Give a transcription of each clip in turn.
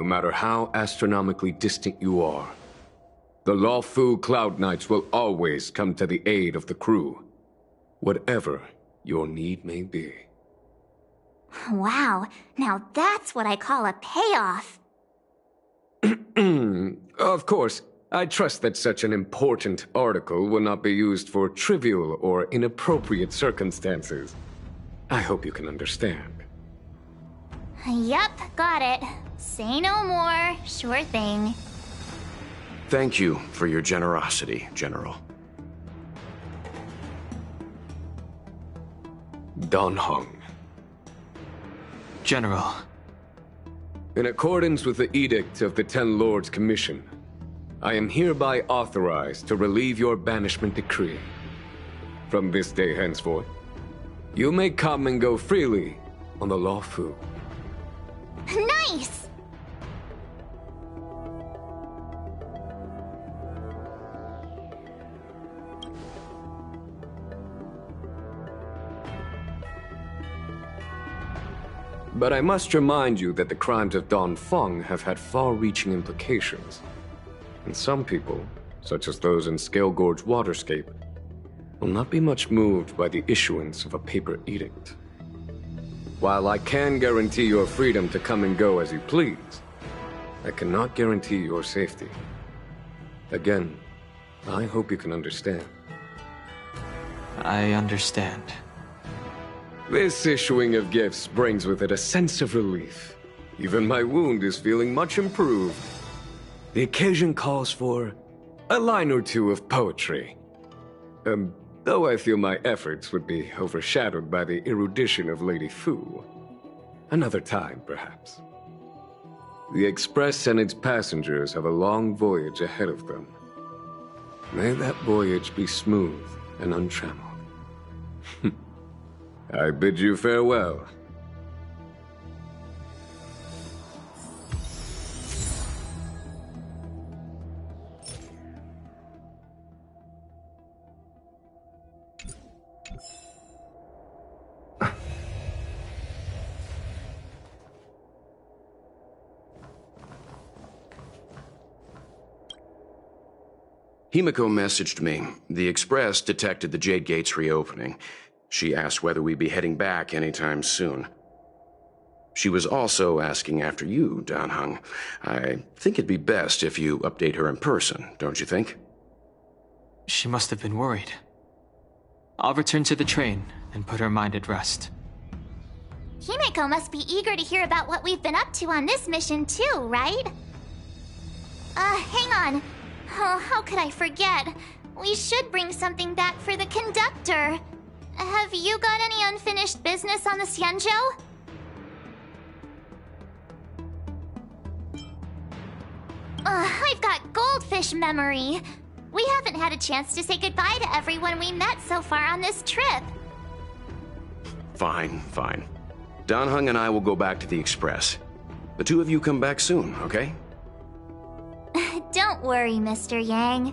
no matter how astronomically distant you are. The Luofu Cloud Knights will always come to the aid of the crew, whatever your need may be. Wow, now that's what I call a payoff. Of course, I trust that such an important article will not be used for trivial or inappropriate circumstances. I hope you can understand. Yup, got it. Say no more. Sure thing. Thank you for your generosity, General. Dan Heng. General. In accordance with the Edict of the Ten Lords Commission, I am hereby authorized to relieve your banishment decree. From this day henceforth, you may come and go freely on the Luofu. Nice! But I must remind you that the crimes of Dongfeng have had far-reaching implications. And some people, such as those in Scale Gorge Waterscape, will not be much moved by the issuance of a paper edict. While I can guarantee your freedom to come and go as you please, I cannot guarantee your safety. Again, I hope you can understand. I understand. This issuing of gifts brings with it a sense of relief. Even my wound is feeling much improved. The occasion calls for a line or two of poetry. Though I feel my efforts would be overshadowed by the erudition of Lady Fu. Another time, perhaps. The Express and its passengers have a long voyage ahead of them. May that voyage be smooth and untrammeled. I bid you farewell. Himiko messaged me. The Express detected the Jade Gates reopening. She asked whether we'd be heading back anytime soon. She was also asking after you, Dan Heng. I think it'd be best if you update her in person, don't you think? She must have been worried. I'll return to the train and put her mind at rest. Himeko must be eager to hear about what we've been up to on this mission too, right? Hang on. Oh, how could I forget? We should bring something back for the conductor. Have you got any unfinished business on the Xianzhou? I've got goldfish memory. We haven't had a chance to say goodbye to everyone we met so far on this trip. Fine, fine. Dan Heng and I will go back to the Express. The two of you come back soon, okay? Don't worry, Mr. Yang.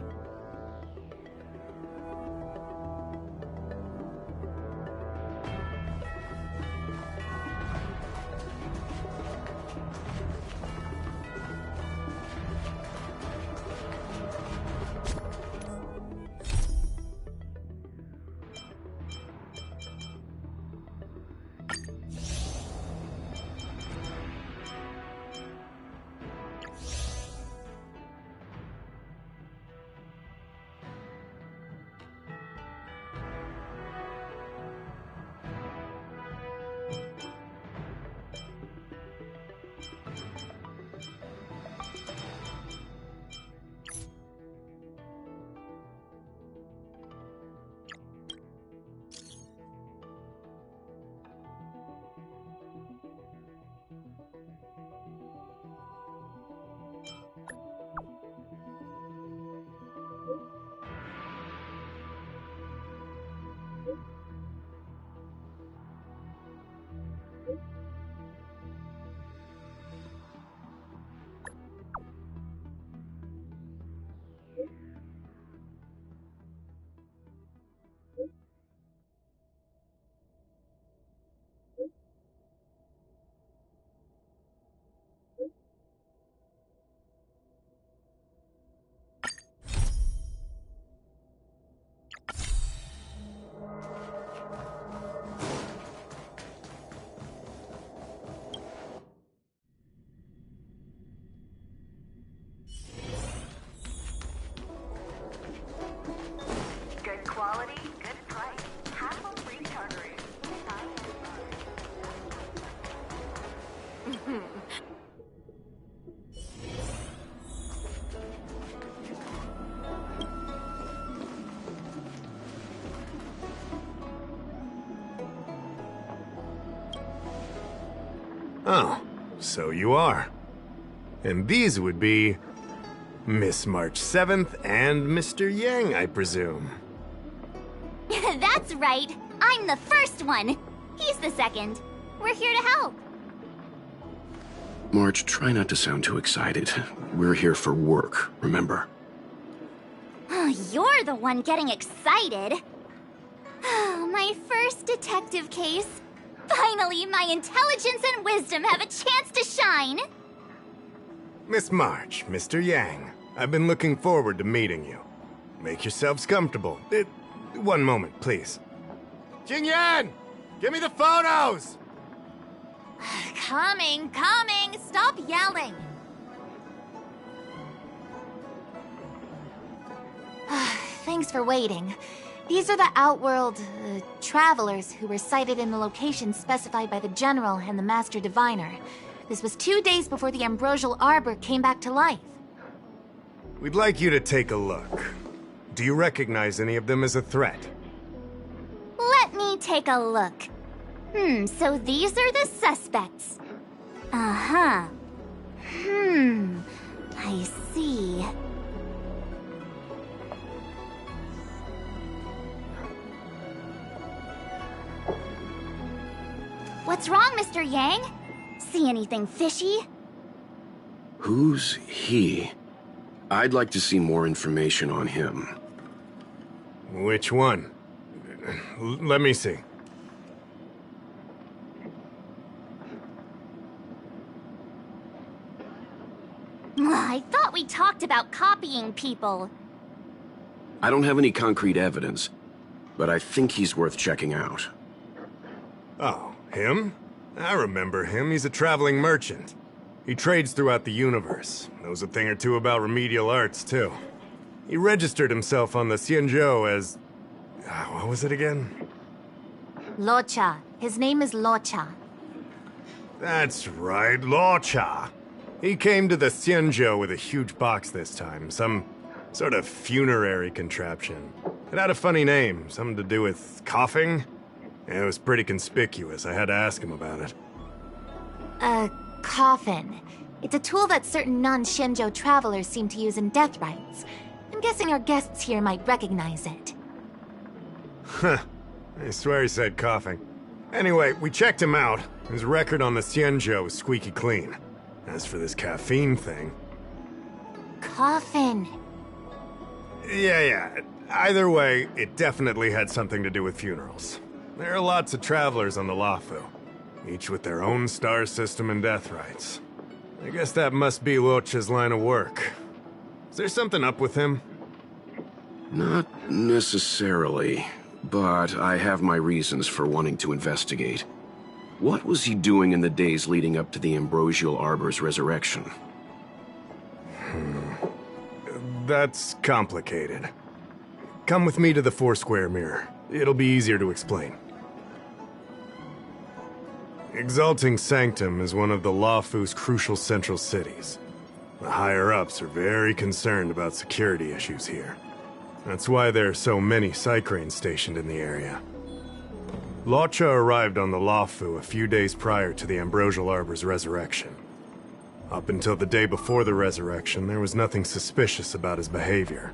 Oh, so you are. And these would be Miss March 7th and Mr. Yang, I presume. That's right. I'm the first one. He's the second. We're here to help. March, try not to sound too excited. We're here for work, remember? You're the one getting excited. My first detective case. Finally, my intelligence and wisdom have a chance to shine. Miss March, Mr. Yang, I've been looking forward to meeting you. Make yourselves comfortable. One moment, please. Jingyan! Give me the photos! Coming. Stop yelling. Thanks for waiting. These are the Outworld, travelers who were sighted in the location specified by the General and the Master Diviner. This was 2 days before the Ambrosial Arbor came back to life. We'd like you to take a look. Do you recognize any of them as a threat? Let me take a look. So these are the suspects. Uh-huh. I see. What's wrong, Mr. Yang? See anything fishy? Who's he? I'd like to see more information on him. Which one? Let me see. I thought we talked about copying people. I don't have any concrete evidence, but I think he's worth checking out. Oh, him? I remember him. He's a traveling merchant. He trades throughout the universe. Knows a thing or two about remedial arts, too. He registered himself on the Xianzhou as... what was it again? Luocha. His name is Luocha. That's right, Luocha. He came to the Xianzhou with a huge box this time. Some sort of funerary contraption. It had a funny name. Something to do with coughing? It was pretty conspicuous. I had to ask him about it. A coffin. It's a tool that certain non-Shenzhou travelers seem to use in death rites. I'm guessing our guests here might recognize it. Huh. I swear he said coughing. Anyway, we checked him out. His record on the Xianzhou is squeaky clean. As for this caffeine thing... Coffin. Yeah. Either way, it definitely had something to do with funerals. There are lots of travelers on the Luofu, each with their own star system and death rites. I guess that must be Luocha's line of work. Is there something up with him? Not necessarily, but I have my reasons for wanting to investigate. What was he doing in the days leading up to the Ambrosial Arbor's resurrection? That's complicated. Come with me to the Foursquare Mirror. It'll be easier to explain. Exalting Sanctum is one of the Luofu's crucial central cities. The higher-ups are very concerned about security issues here. That's why there are so many Psycranes stationed in the area. Luocha arrived on the Luofu a few days prior to the Ambrosial Arbor's resurrection. Up until the day before the resurrection, there was nothing suspicious about his behavior.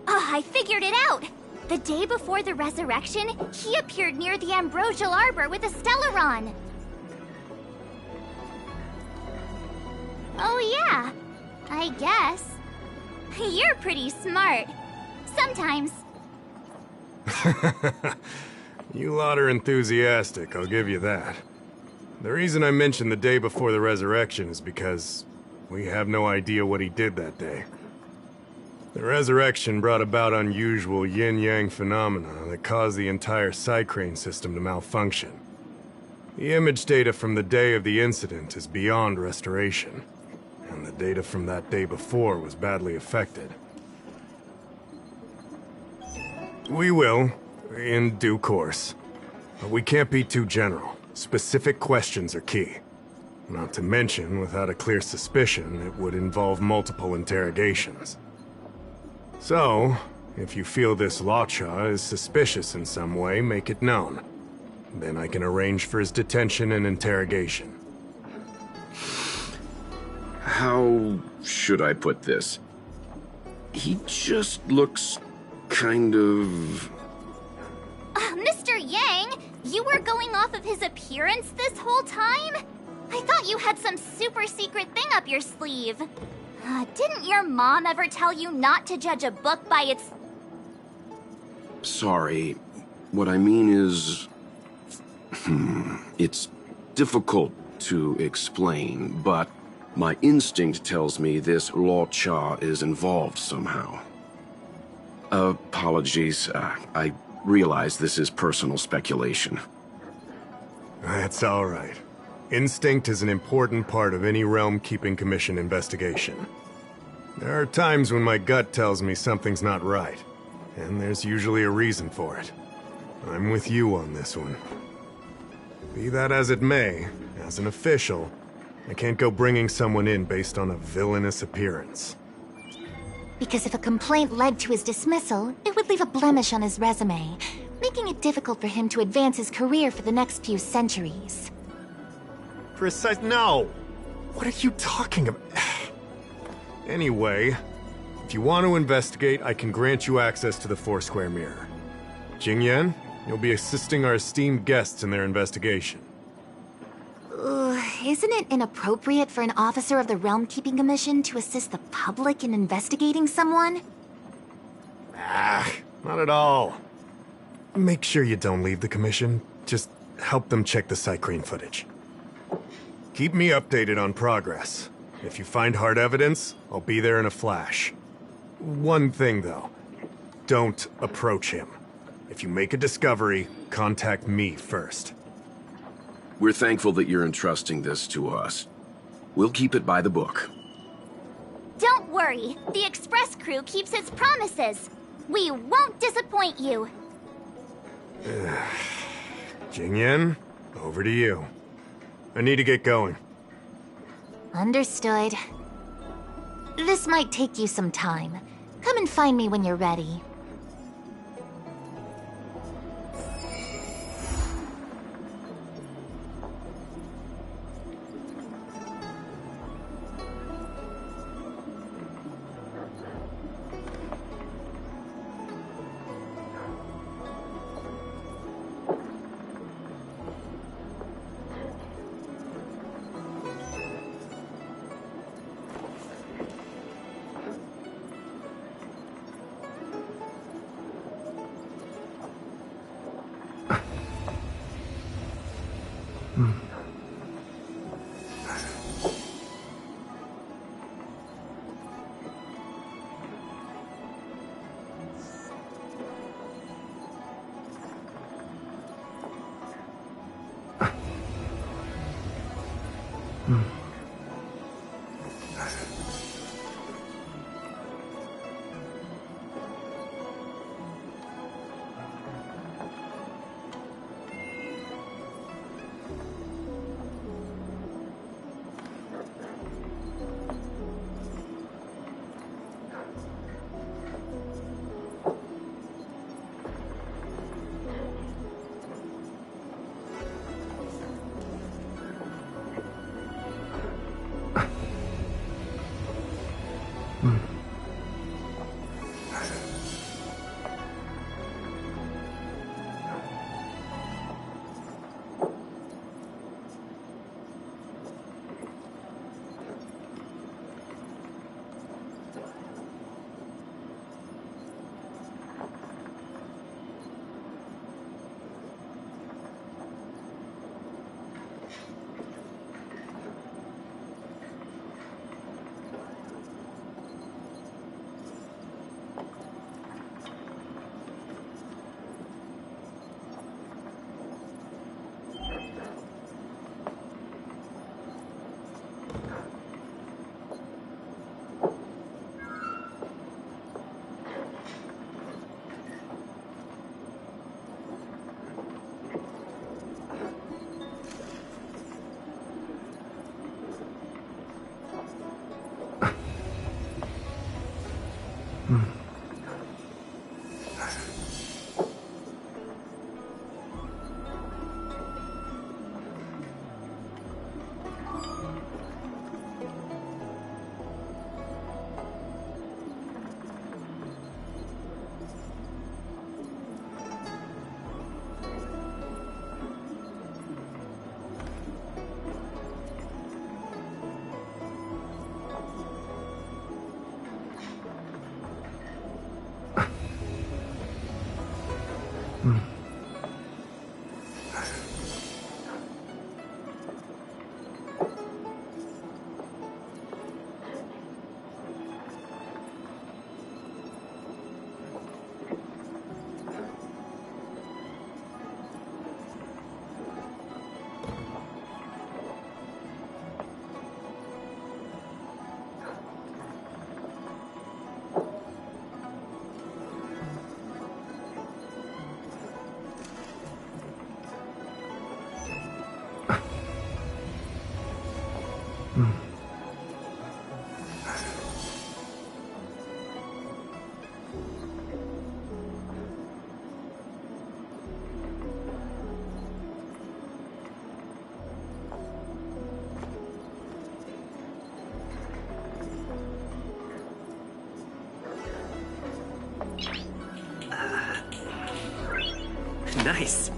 I figured it out! The day before the resurrection, he appeared near the Ambrosial Arbor with a Stellaron. Oh yeah, I guess. You're pretty smart. Sometimes. You lot are enthusiastic, I'll give you that. The reason I mentioned the day before the resurrection is because we have no idea what he did that day. The resurrection brought about unusual yin-yang phenomena that caused the entire Psycrane system to malfunction. The image data from the day of the incident is beyond restoration, and the data from that day before was badly affected. We will, in due course. But we can't be too general. Specific questions are key. Not to mention, without a clear suspicion, it would involve multiple interrogations. So, if you feel this Luocha is suspicious in some way, make it known. Then I can arrange for his detention and interrogation. How should I put this? He just looks kind of... Mr. Yang, you were going off of his appearance this whole time? I thought you had some super secret thing up your sleeve. Didn't your mom ever tell you not to judge a book by its... Sorry. What I mean is... It's difficult to explain, but my instinct tells me this Luo Cha is involved somehow. Apologies. I realize this is personal speculation. That's all right. Instinct is an important part of any Realm-Keeping Commission investigation. There are times when my gut tells me something's not right, and there's usually a reason for it. I'm with you on this one. Be that as it may, as an official, I can't go bringing someone in based on a villainous appearance. Because if a complaint led to his dismissal, it would leave a blemish on his resume, making it difficult for him to advance his career for the next few centuries. No! What are you talking about? Anyway, if you want to investigate, I can grant you access to the Foursquare Mirror. Jingyan, you'll be assisting our esteemed guests in their investigation. Isn't it inappropriate for an officer of the Realm-Keeping Commission to assist the public in investigating someone? Not at all. Make sure you don't leave the Commission. Just help them check the Cycrene footage. Keep me updated on progress. If you find hard evidence, I'll be there in a flash. One thing, though. Don't approach him. If you make a discovery, contact me first. We're thankful that you're entrusting this to us. We'll keep it by the book. Don't worry, the Express crew keeps its promises. We won't disappoint you. Jingyan, over to you. I need to get going. Understood. This might take you some time. Come and find me when you're ready. Nice.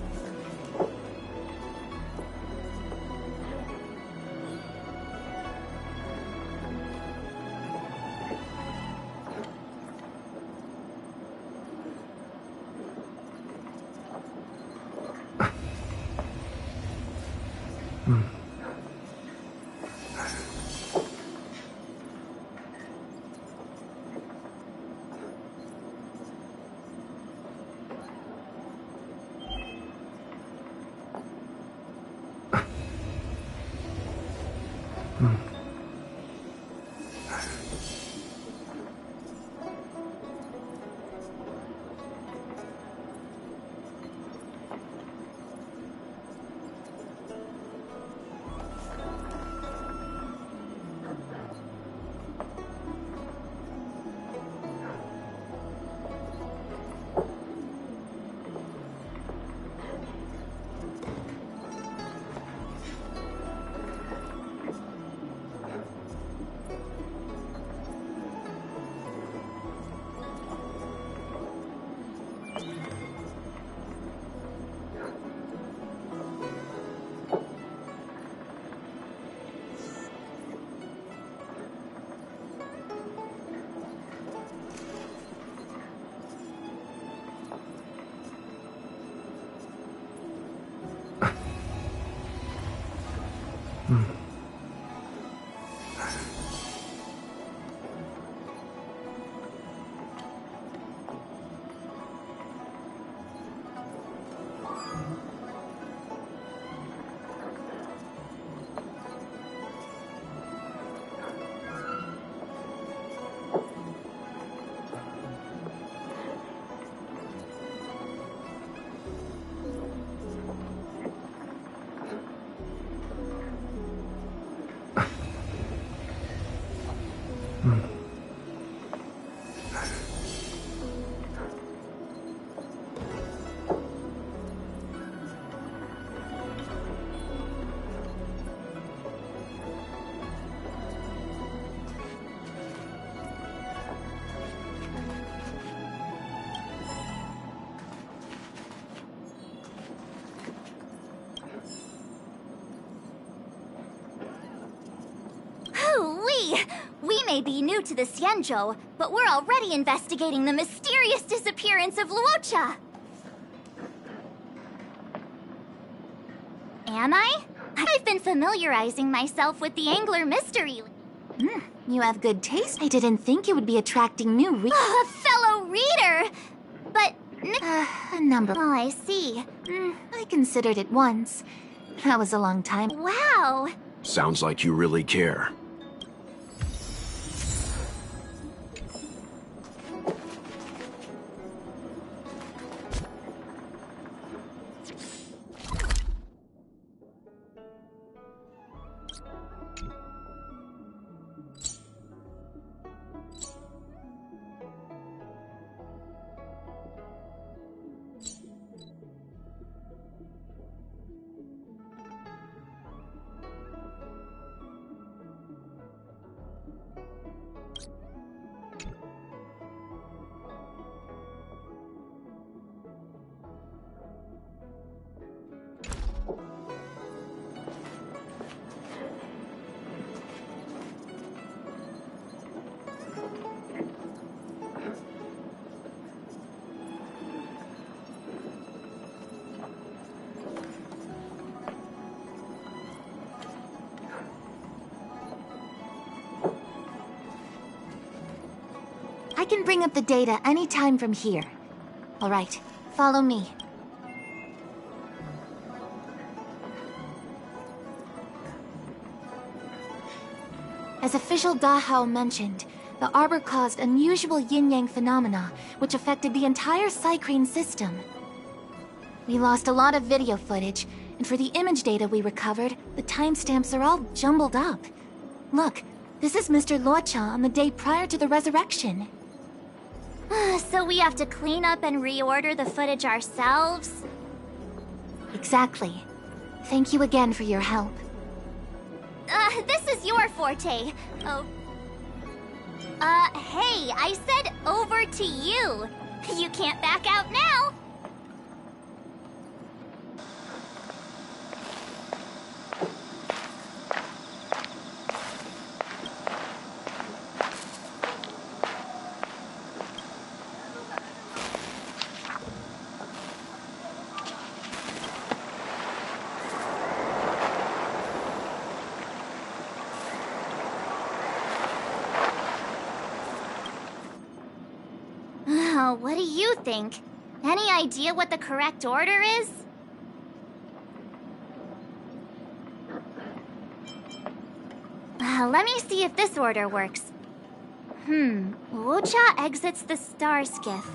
We may be new to the Xianzhou, but we're already investigating the mysterious disappearance of Luocha. Am I? I've been familiarizing myself with the Angler mystery. You have good taste. I didn't think you would be attracting new A fellow reader! But... a number. Oh, I see. I considered it once. That was a long time. Wow! Sounds like you really care. I can bring up the data anytime from here. All right, follow me. As official Dahao mentioned, the arbor caused unusual yin-yang phenomena, which affected the entire Cycrane system. We lost a lot of video footage, and for the image data we recovered, the timestamps are all jumbled up. Look, this is Mr. Luocha on the day prior to the resurrection. So we have to clean up and reorder the footage ourselves? Exactly. Thank you again for your help. This is your forte. Oh. Hey, I said over to you. You can't back out now. Oh, what do you think? Any idea what the correct order is? Let me see if this order works. Luocha exits the Star Skiff,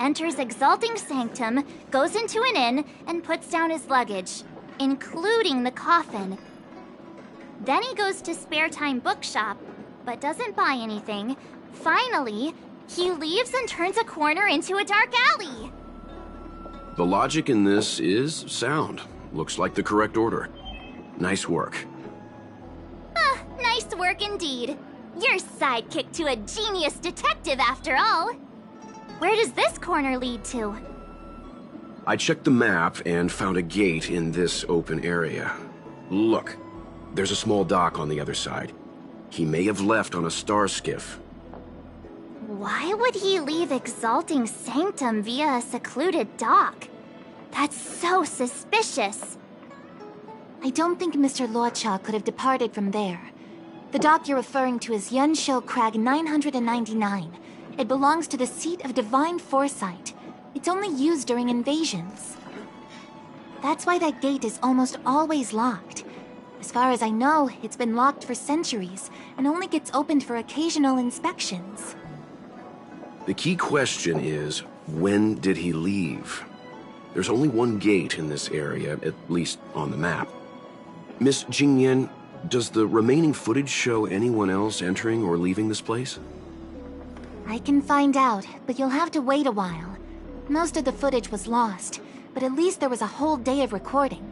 enters Exalting Sanctum, goes into an inn, and puts down his luggage, including the coffin. Then he goes to Spare Time Bookshop, but doesn't buy anything. Finally, he leaves and turns a corner into a dark alley. The logic in this is sound. Looks like the correct order. Nice work. Nice work indeed. You're sidekick to a genius detective after all. Where does this corner lead to? I checked the map and found a gate in this open area. Look, there's a small dock on the other side. He may have left on a star skiff. Why would he leave Exalting Sanctum via a secluded dock? That's so suspicious. I don't think Mr. Luocha could have departed from there. The dock you're referring to is Yunshou Crag 999. It belongs to the seat of Divine Foresight. It's only used during invasions. That's why that gate is almost always locked. As far as I know, it's been locked for centuries and only gets opened for occasional inspections. The key question is, when did he leave? There's only one gate in this area, at least on the map. Miss Jingyan, does the remaining footage show anyone else entering or leaving this place? I can find out, but you'll have to wait a while. Most of the footage was lost, but at least there was a whole day of recording.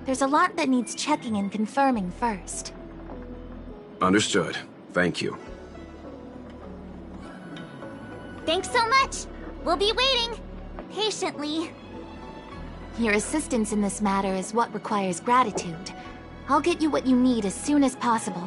There's a lot that needs checking and confirming first. Understood. Thank you. Thanks so much. We'll be waiting. Patiently. Your assistance in this matter is what requires gratitude. I'll get you what you need as soon as possible.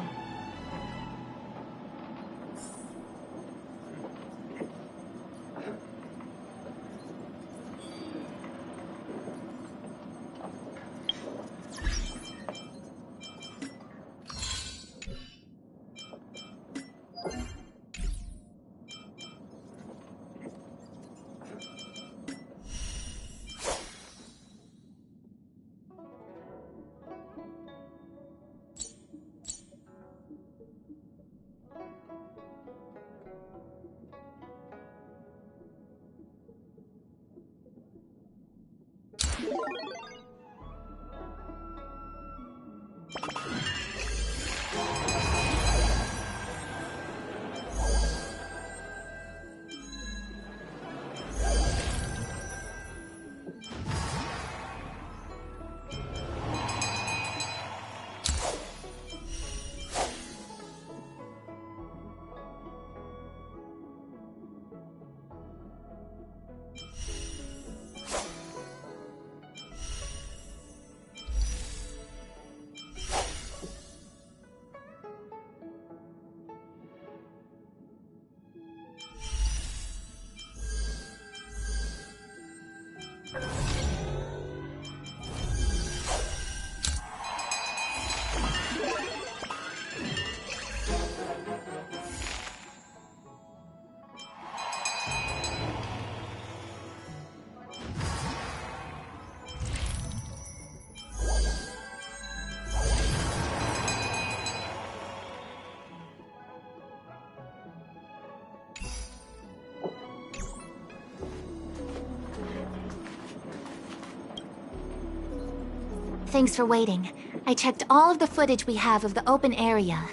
Thanks for waiting. I checked all of the footage we have of the open area.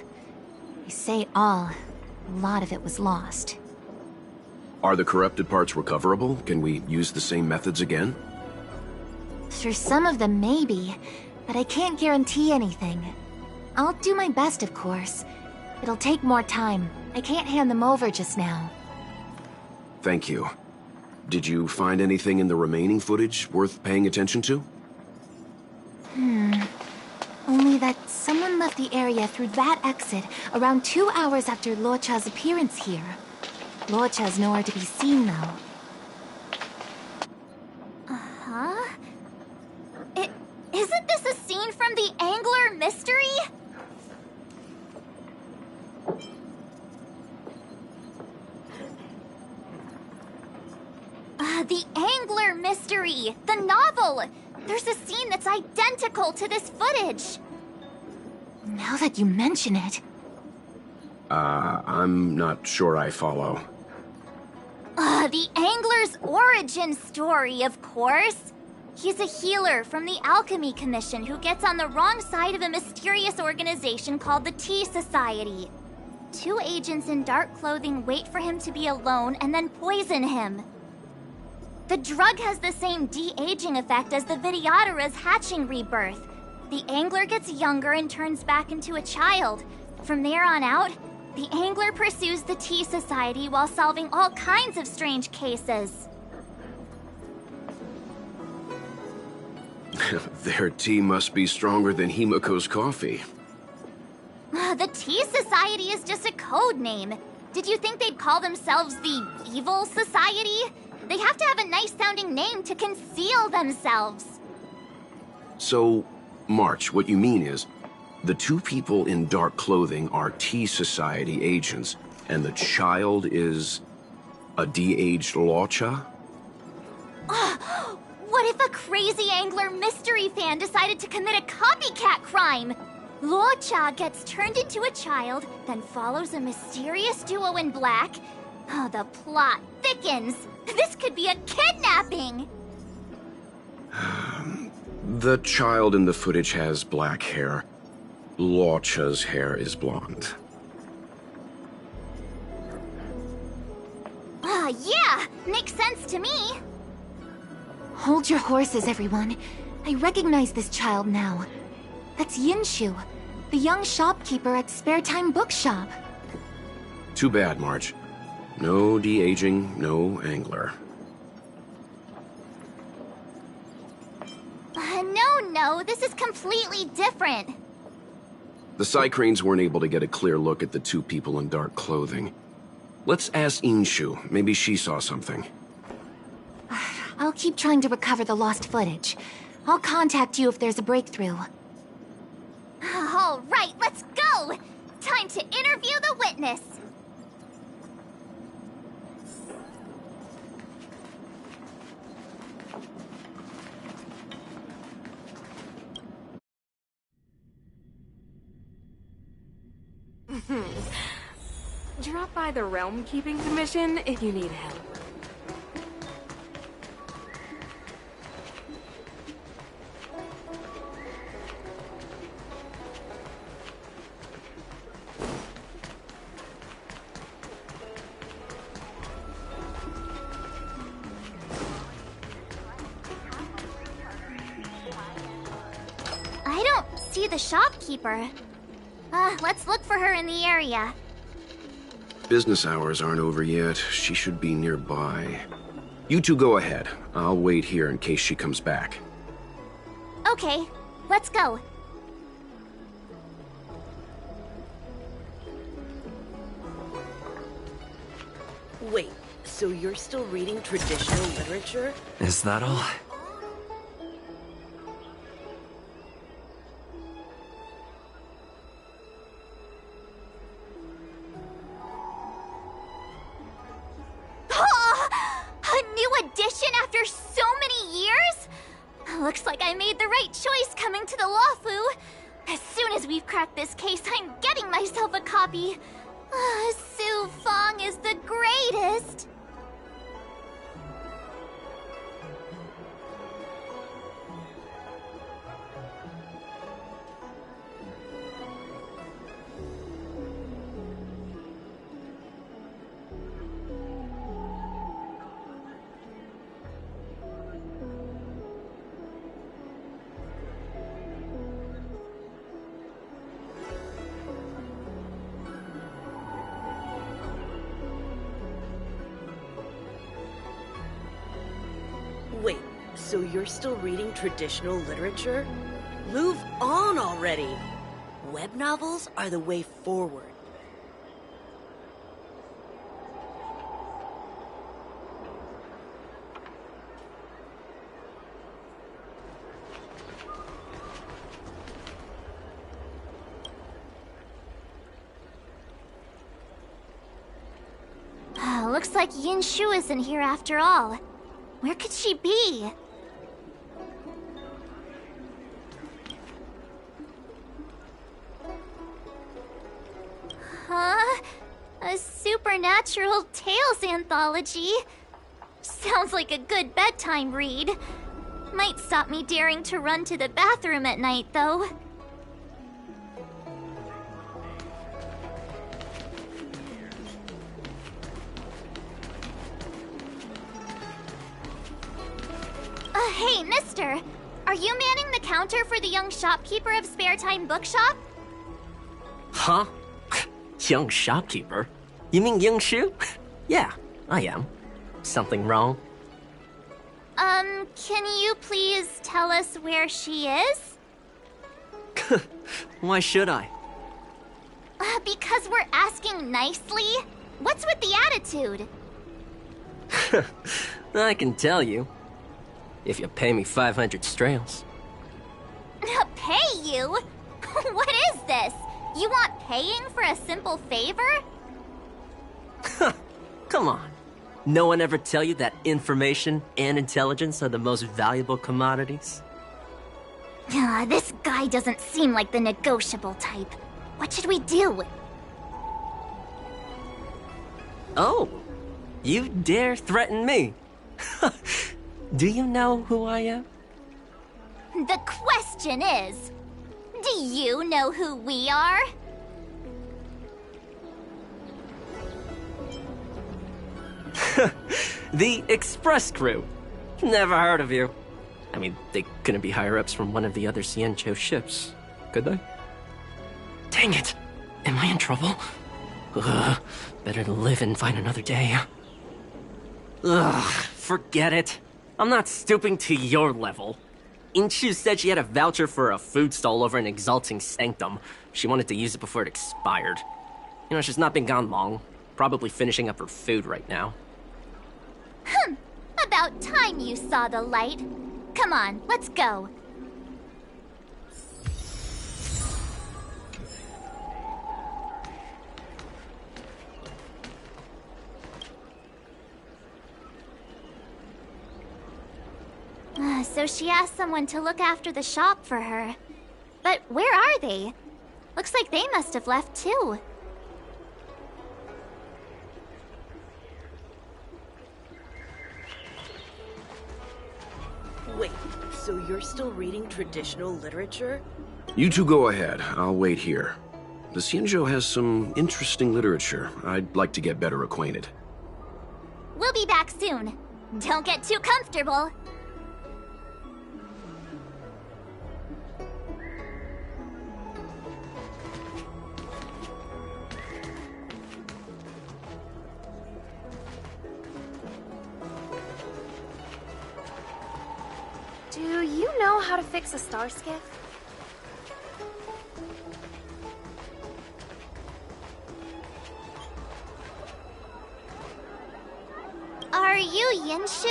I say all. A lot of it was lost. Are the corrupted parts recoverable? Can we use the same methods again? For some of them, maybe. But I can't guarantee anything. I'll do my best, of course. It'll take more time. I can't hand them over just now. Thank you. Did you find anything in the remaining footage worth paying attention to? Only that someone left the area through that exit around 2 hours after Luocha's appearance here. Luocha's nowhere to be seen, though. Uh-huh? Isn't this a scene from the Angler Mystery? The Angler Mystery! The novel! There's a scene that's identical to this footage! Now that you mention it... I'm not sure I follow. The Angler's origin story, of course! He's a healer from the Alchemy Commission who gets on the wrong side of a mysterious organization called the Tea Society. 2 agents in dark clothing wait for him to be alone and then poison him. The drug has the same de-aging effect as the Vidyadhara's hatching rebirth. The Angler gets younger and turns back into a child. From there on out, the Angler pursues the Tea Society while solving all kinds of strange cases. Their tea must be stronger than Himiko's coffee. The Tea Society is just a code name. Did you think they'd call themselves the Evil Society? They have to have a nice-sounding name to conceal themselves. So, March, what you mean is, the 2 people in dark clothing are Tea Society agents, and the child is a de-aged Luocha? What if a crazy Angler mystery fan decided to commit a copycat crime? Luocha gets turned into a child, then follows a mysterious duo in black. Oh, the plot thickens. This could be a kidnapping! The child in the footage has black hair. Luocha's hair is blonde. Yeah! Makes sense to me! Hold your horses, everyone. I recognize this child now. That's Yinshu, the young shopkeeper at Spare Time Bookshop. Too bad, March. No de-aging, no Angler. No, this is completely different. The Psycranes weren't able to get a clear look at the 2 people in dark clothing. Let's ask Inshu. Maybe she saw something. I'll keep trying to recover the lost footage. I'll contact you if there's a breakthrough. All right, let's go! Time to interview the witness. Drop by the Realm Keeping Commission if you need help. I don't see the shopkeeper. Let's look for her in the area. Business hours aren't over yet. She should be nearby. You 2 go ahead. I'll wait here in case she comes back. Okay, let's go. Wait, so you're still reading traditional literature? Is that all? A new edition after so many years? Looks like I made the right choice coming to the Luofu. As soon as we've cracked this case, I'm getting myself a copy. Su Fong is the greatest. Wait, so you're still reading traditional literature? Move on already! Web novels are the way forward. Looks like Yinshu isn't here after all. Where could she be? Huh? A supernatural tales anthology? Sounds like a good bedtime read. Might stop me daring to run to the bathroom at night, though. Hey, mister! Are you manning the counter for the young shopkeeper of Spare Time Bookshop? Huh? Young shopkeeper? You mean Young Shu? Yeah, I am. Something wrong? Can you please tell us where she is? Why should I? Because we're asking nicely. What's with the attitude? I can tell you. If you pay me 500 strails. Pay you? What is this? You want paying for a simple favor? Come on. No one ever tell you that information and intelligence are the most valuable commodities? This guy doesn't seem like the negotiable type. What should we do? Oh, you dare threaten me? Do you know who I am? The question is, do you know who we are? The Express Crew. Never heard of you. I mean, they couldn't be higher-ups from one of the other Xianzhou ships, could they? Dang it! Am I in trouble? Better to live and find another day. Forget it. I'm not stooping to your level. Inchu said she had a voucher for a food stall over in Exalting Sanctum. She wanted to use it before it expired. You know, she's not been gone long. Probably finishing up her food right now. About time you saw the light. Come on, let's go. So she asked someone to look after the shop for her. But where are they? Looks like they must have left too. Wait, so you're still reading traditional literature? You two go ahead. I'll wait here. The Xianzhou has some interesting literature. I'd like to get better acquainted. We'll be back soon. Don't get too comfortable. Do you know how to fix a star skiff? Are you Yinshu,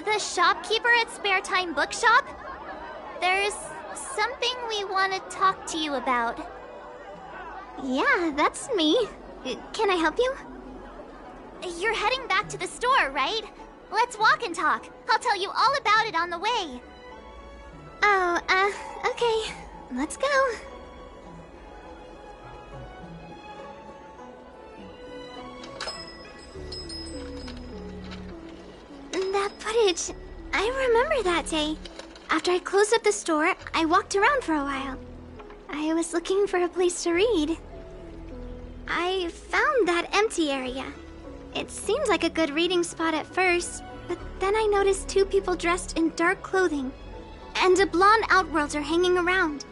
the shopkeeper at Spare Time Bookshop? There's something we want to talk to you about. Yeah, that's me. Can I help you? You're heading back to the store, right? Let's walk and talk. I'll tell you all about it on the way. Oh, okay. Let's go. That footage, I remember that day. After I closed up the store, I walked around for a while. I was looking for a place to read. I found that empty area. It seemed like a good reading spot at first, but then I noticed two people dressed in dark clothing and a blonde outworlder hanging around.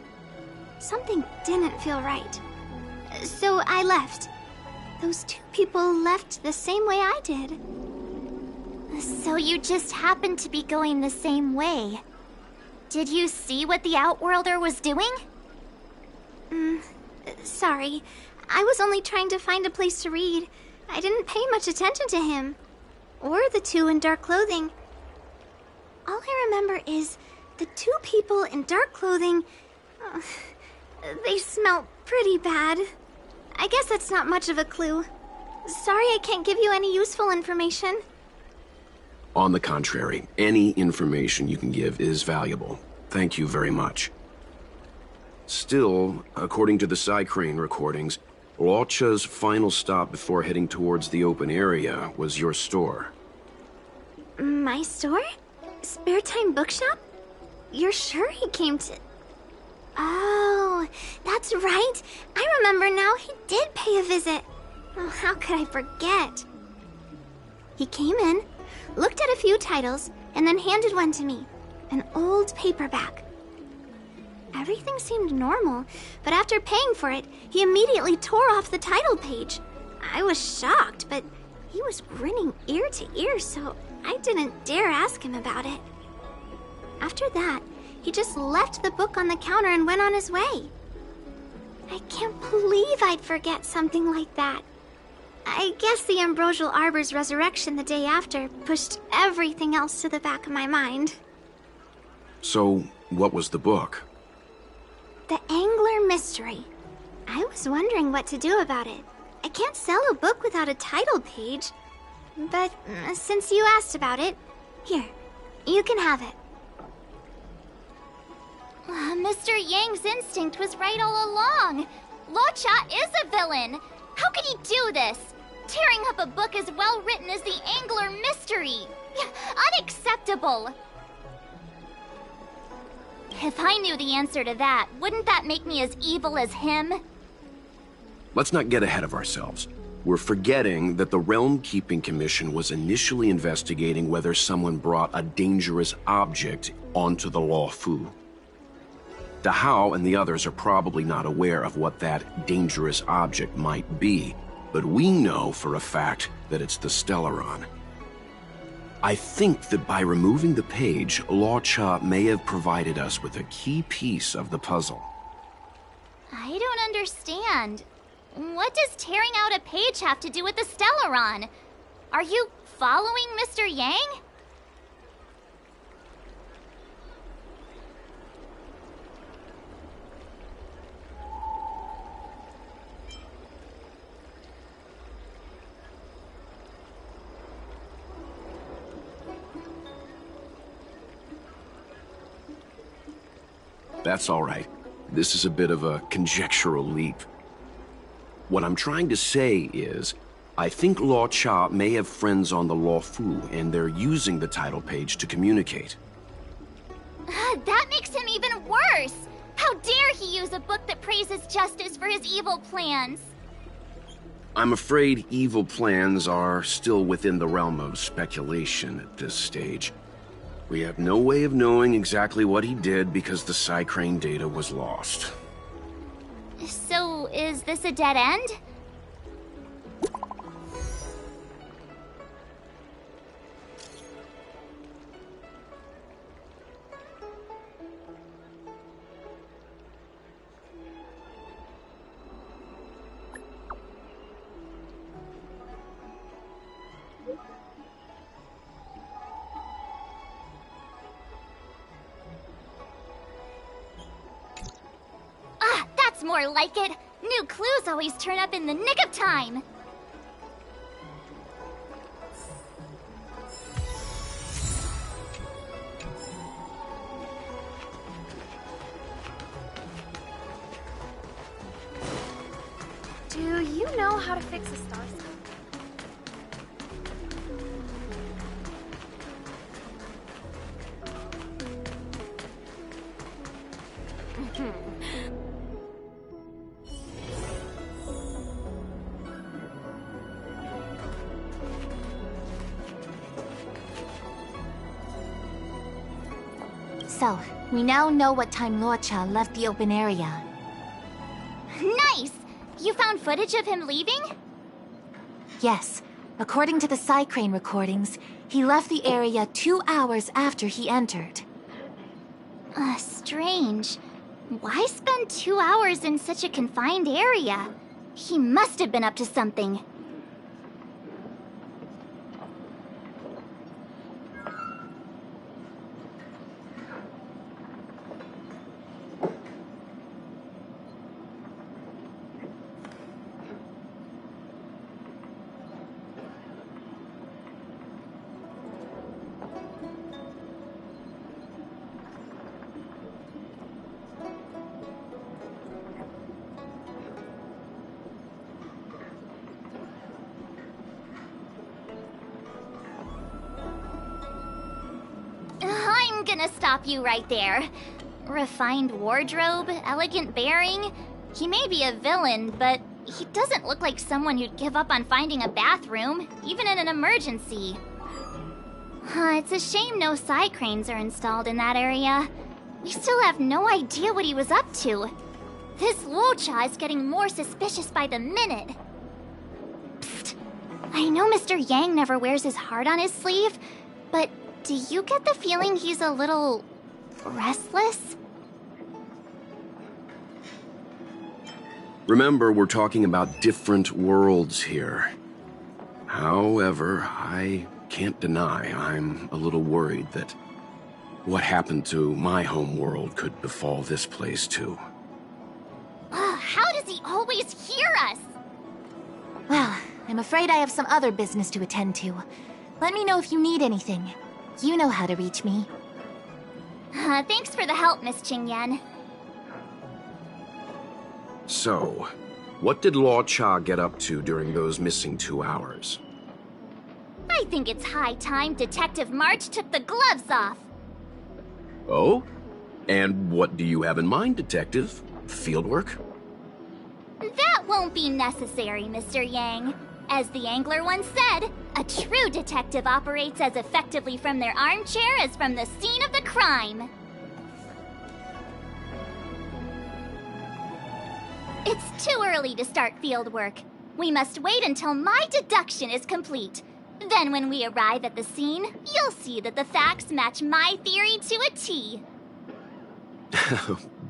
Something didn't feel right. So I left. Those two people left the same way I did. So you just happened to be going the same way. Did you see what the outworlder was doing? Sorry. I was only trying to find a place to read. I didn't pay much attention to him. Or the two in dark clothing. All I remember is the two people in dark clothing... they smell pretty bad. I guess that's not much of a clue. Sorry I can't give you any useful information. On the contrary, any information you can give is valuable. Thank you very much. Still, according to the Psycrane recordings, Luocha's final stop before heading towards the open area was your store. My store? Spare Time Bookshop? You're sure he came to... Oh, that's right. I remember now, he did pay a visit. Oh, how could I forget? He came in, looked at a few titles, and then handed one to me. An old paperback. Everything seemed normal, but after paying for it, he immediately tore off the title page. I was shocked, but he was grinning ear to ear, so I didn't dare ask him about it. After that, he just left the book on the counter and went on his way. I can't believe I'd forget something like that. I guess the Ambrosial Arbor's resurrection the day after pushed everything else to the back of my mind. So, what was the book? The Angler Mystery. I was wondering what to do about it. I can't sell a book without a title page. But since you asked about it, here, you can have it. Mr. Yang's instinct was right all along. Luocha is a villain. How could he do this? Tearing up a book as well written as the Angler Mystery. Unacceptable. If I knew the answer to that, wouldn't that make me as evil as him? Let's not get ahead of ourselves. We're forgetting that the Realm Keeping Commission was initially investigating whether someone brought a dangerous object onto the Luofu. Dahao and the others are probably not aware of what that dangerous object might be, but we know for a fact that it's the Stellaron. I think that by removing the page, Luocha may have provided us with a key piece of the puzzle. I don't understand. What does tearing out a page have to do with the Stellaron? Are you following Mr. Yang? That's all right. This is a bit of a conjectural leap. What I'm trying to say is, I think Luocha may have friends on the Luofu, and they're using the title page to communicate. That makes him even worse! How dare he use a book that praises justice for his evil plans? I'm afraid evil plans are still within the realm of speculation at this stage. We have no way of knowing exactly what he did because the Psycrane data was lost. So, is this a dead end? More like it. New clues always turn up in the nick of time. Do you know how to fix a star sign? So, we now know what time Luocha left the open area. Nice! You found footage of him leaving? Yes. According to the Psycrane recordings, he left the area 2 hours after he entered. Strange. Why spend 2 hours in such a confined area? He must have been up to something. gonna stop you right there. Refined wardrobe, elegant bearing. He may be a villain, but he doesn't look like someone who'd give up on finding a bathroom, even in an emergency. It's a shame no side cranes are installed in that area. We still have no idea what he was up to. This Luocha is getting more suspicious by the minute. Psst. I know Mr. Yang never wears his heart on his sleeve, but do you get the feeling he's a little restless? Remember, we're talking about different worlds here. However, I can't deny I'm a little worried that what happened to my home world could befall this place too. How does he always hear us? Well, I'm afraid I have some other business to attend to. Let me know if you need anything. You know how to reach me. Thanks for the help, Miss Qingyan. So, what did Luocha get up to during those missing 2 hours? I think it's high time Detective March took the gloves off. Oh? And what do you have in mind, Detective? Fieldwork? That won't be necessary, Mr. Yang. As the Angler once said, a true detective operates as effectively from their armchair as from the scene of the crime. It's too early to start field work. We must wait until my deduction is complete. Then when we arrive at the scene, you'll see that the facts match my theory to a T.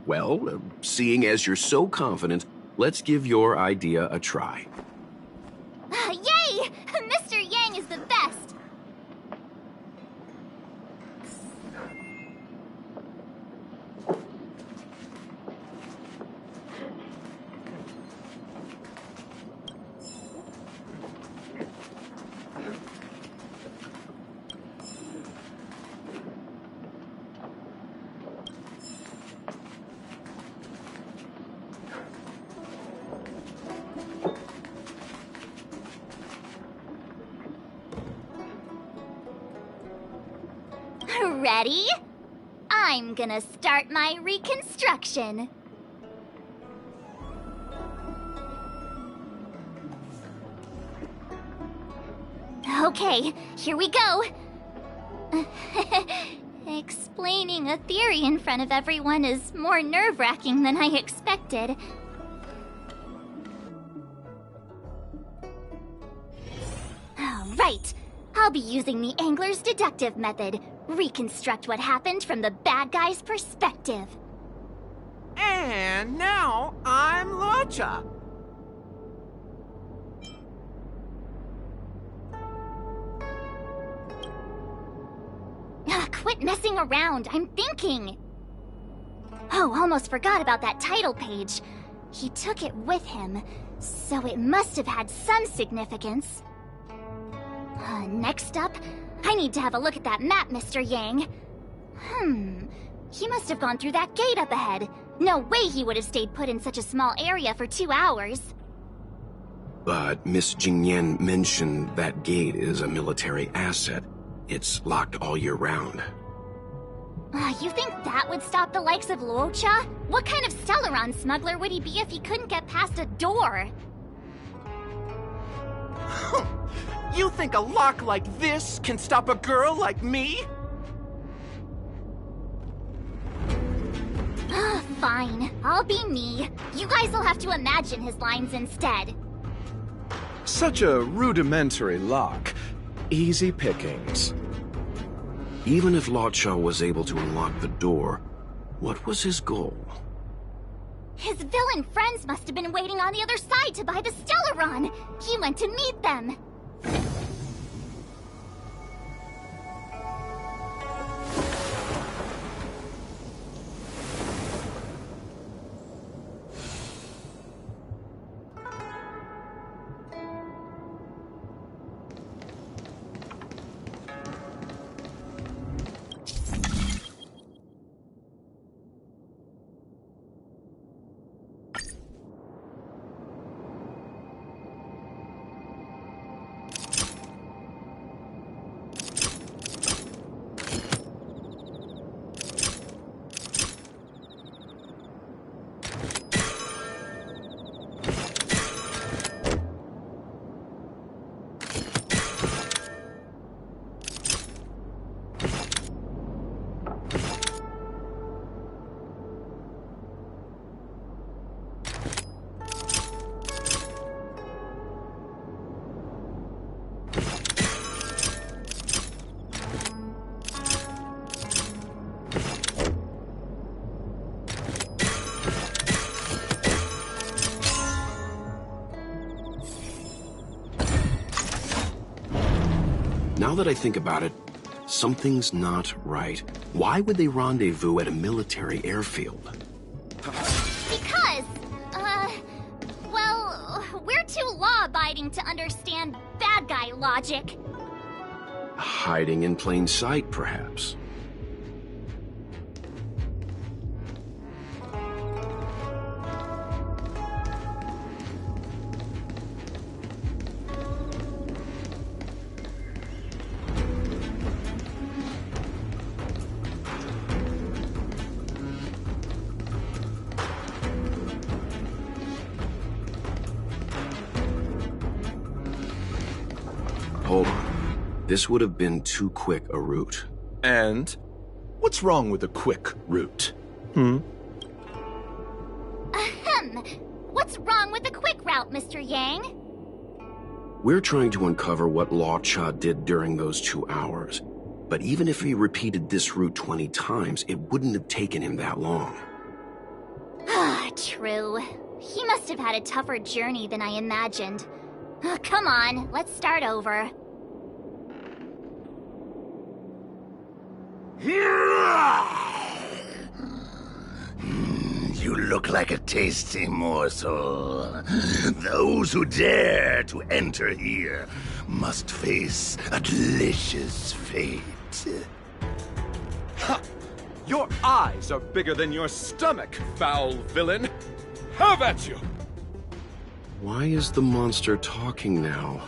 Well, seeing as you're so confident, let's give your idea a try. Yay! Mr. Yang is the best! Ready? I'm gonna start my reconstruction. Okay, here we go. Explaining a theory in front of everyone is more nerve-wracking than I expected. Right. I'll be using the Angler's deductive method. Reconstruct what happened from the bad guy's perspective. And now I'm Luocha. Quit messing around. I'm thinking. Oh, almost forgot about that title page. He took it with him, so it must have had some significance. Next up, I need to have a look at that map, Mr. Yang. He must have gone through that gate up ahead. No way he would have stayed put in such a small area for 2 hours. But Miss Qingyan mentioned that gate is a military asset. It's locked all year round. You think that would stop the likes of Luocha? What kind of Stellaron smuggler would he be if he couldn't get past a door? You think a lock like this can stop a girl like me? Fine, I'll be me. You guys will have to imagine his lines instead. Such a rudimentary lock. Easy pickings. Even if Luocha was able to unlock the door, what was his goal? His villain friends must have been waiting on the other side to buy the Stellaron. He went to meet them. Now that I think about it, something's not right. Why would they rendezvous at a military airfield? Because, well, we're too law-abiding to understand bad guy logic. Hiding in plain sight, perhaps. Hold on. This would have been too quick a route. And? What's wrong with a quick route? Ahem. What's wrong with the quick route, Mr. Yang? We're trying to uncover what Luo Cha did during those 2 hours. But even if he repeated this route 20 times, it wouldn't have taken him that long. Ah, true. He must have had a tougher journey than I imagined. Come on, let's start over. You look like a tasty morsel. Those who dare to enter here must face a delicious fate. Ha! Your eyes are bigger than your stomach, foul villain! Have at you! Why is the monster talking now?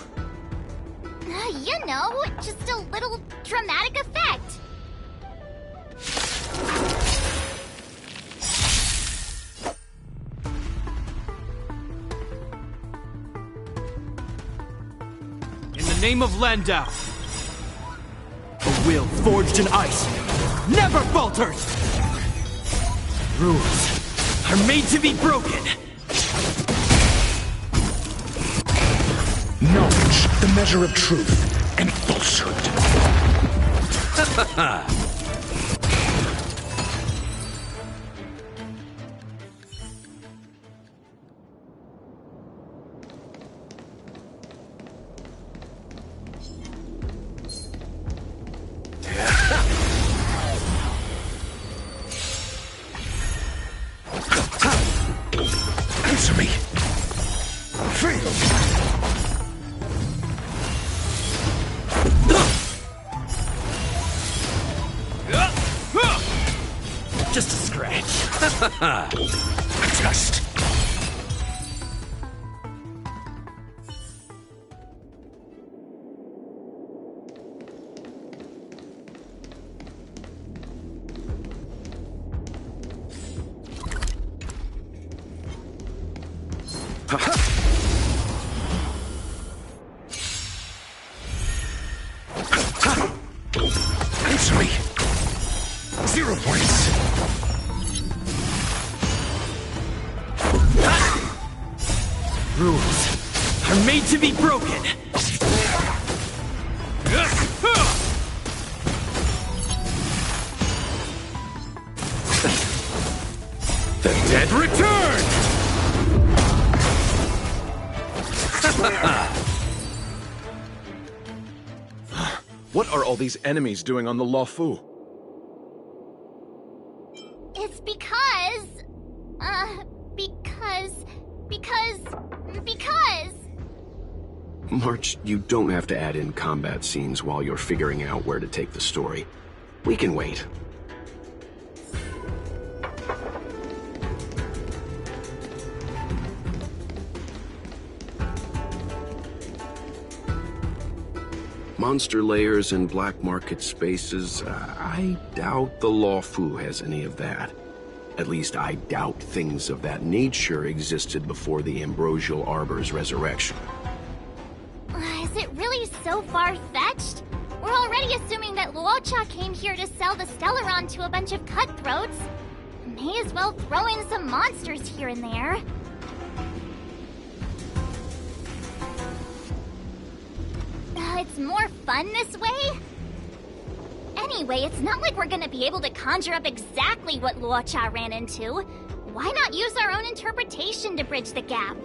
You know, just a little dramatic effect. In the name of Landau, a will forged in ice never falters! Rules are made to be broken! Knowledge, the measure of truth and falsehood. Answer me. Fail. Just a scratch. A test. Answer me. 0 points. Rules are made to be broken! The dead return! What are all these enemies doing on the Luofu? It's because... March, you don't have to add in combat scenes while you're figuring out where to take the story. We can wait. Monster layers and black market spaces, I doubt the Luofu has any of that. At least I doubt things of that nature existed before the Ambrosial Arbor's resurrection. Is it really so far-fetched? We're already assuming that Luo Cha came here to sell the Stellaron to a bunch of cutthroats. May as well throw in some monsters here and there. It's more fun this way? Anyway, it's not like we're gonna be able to conjure up exactly what Luo Cha ran into. Why not use our own interpretation to bridge the gap?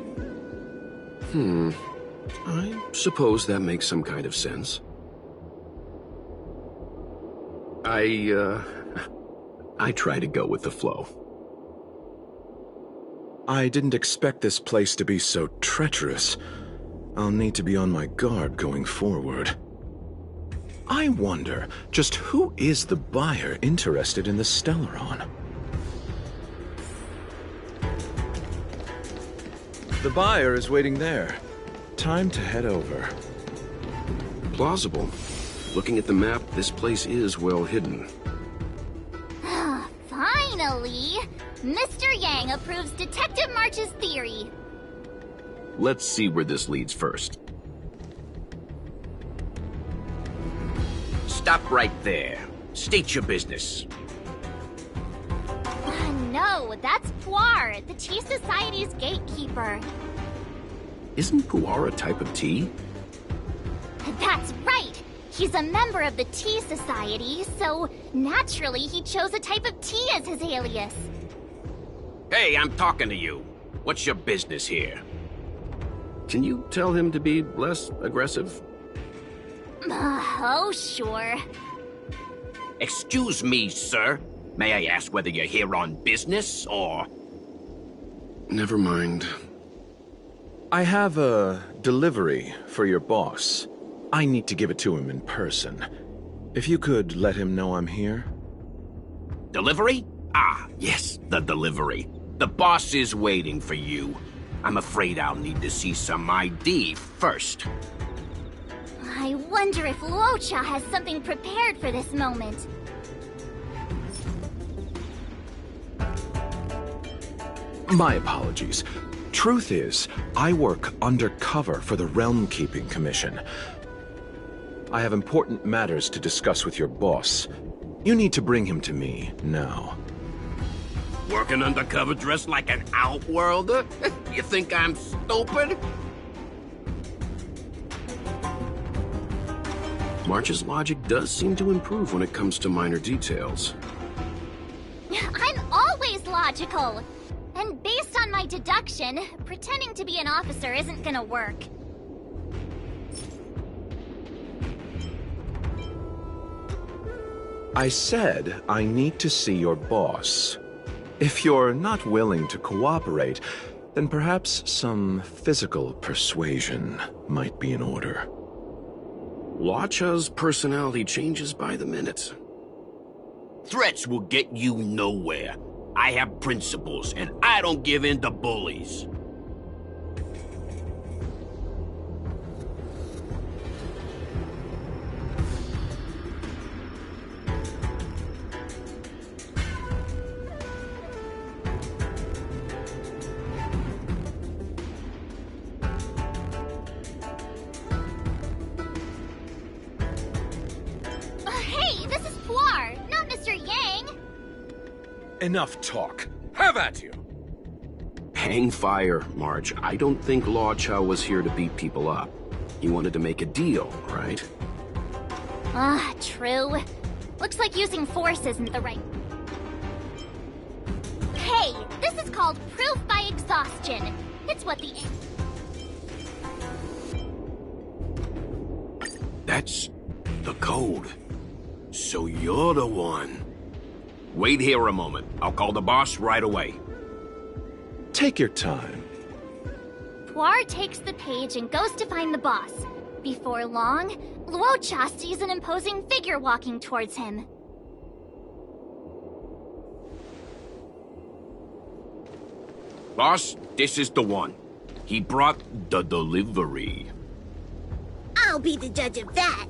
I suppose that makes some kind of sense. I try to go with the flow. I didn't expect this place to be so treacherous. I'll need to be on my guard going forward. I wonder, just who is the buyer interested in the Stellaron? The buyer is waiting there. Time to head over. Plausible. Looking at the map, this place is well hidden. Finally! Mr. Yang approves Detective March's theory. Let's see where this leads first. Stop right there. State your business. No, that's Puar, the Tea Society's gatekeeper. Isn't Puar a type of tea? That's right! He's a member of the Tea Society, so naturally he chose a type of tea as his alias. Hey, I'm talking to you. What's your business here? Can you tell him to be less aggressive? Oh, sure. Excuse me, sir. May I ask whether you're here on business, or... Never mind. I have a delivery for your boss. I need to give it to him in person. If you could let him know I'm here. Delivery? Ah, yes, the delivery. The boss is waiting for you. I'm afraid I'll need to see some ID first. I wonder if Luocha has something prepared for this moment. My apologies. Truth is, I work undercover for the Realm Keeping Commission. I have important matters to discuss with your boss. You need to bring him to me now. Working undercover dressed like an outworlder? You think I'm stupid? March's logic does seem to improve when it comes to minor details. I'm always logical! And based on my deduction, pretending to be an officer isn't gonna work. I said I need to see your boss. If you're not willing to cooperate, then perhaps some physical persuasion might be in order. Luocha's personality changes by the minute. Threats will get you nowhere. I have principles, and I don't give in to bullies. Hey, this is Puar, not Mr. Yang! Enough talk. Have at you! Hang fire, March. I don't think Luocha was here to beat people up. He wanted to make a deal, right? Ah, true. Looks like using force isn't the right... Hey, this is called proof by exhaustion. It's what the... That's the code. So you're the one. Wait here a moment. I'll call the boss right away. Take your time. Puar takes the page and goes to find the boss. Before long, Luocha sees an imposing figure walking towards him. Boss, this is the one. He brought the delivery. I'll be the judge of that.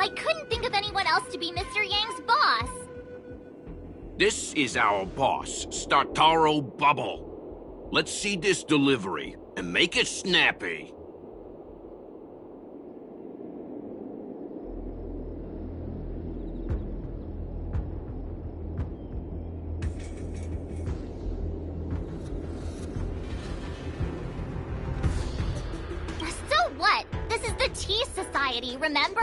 I couldn't think of anyone else to be Mr. Yang's boss. This is our boss, Startaro Bubble. Let's see this delivery, and make it snappy. So what? This is the Tea Society, remember?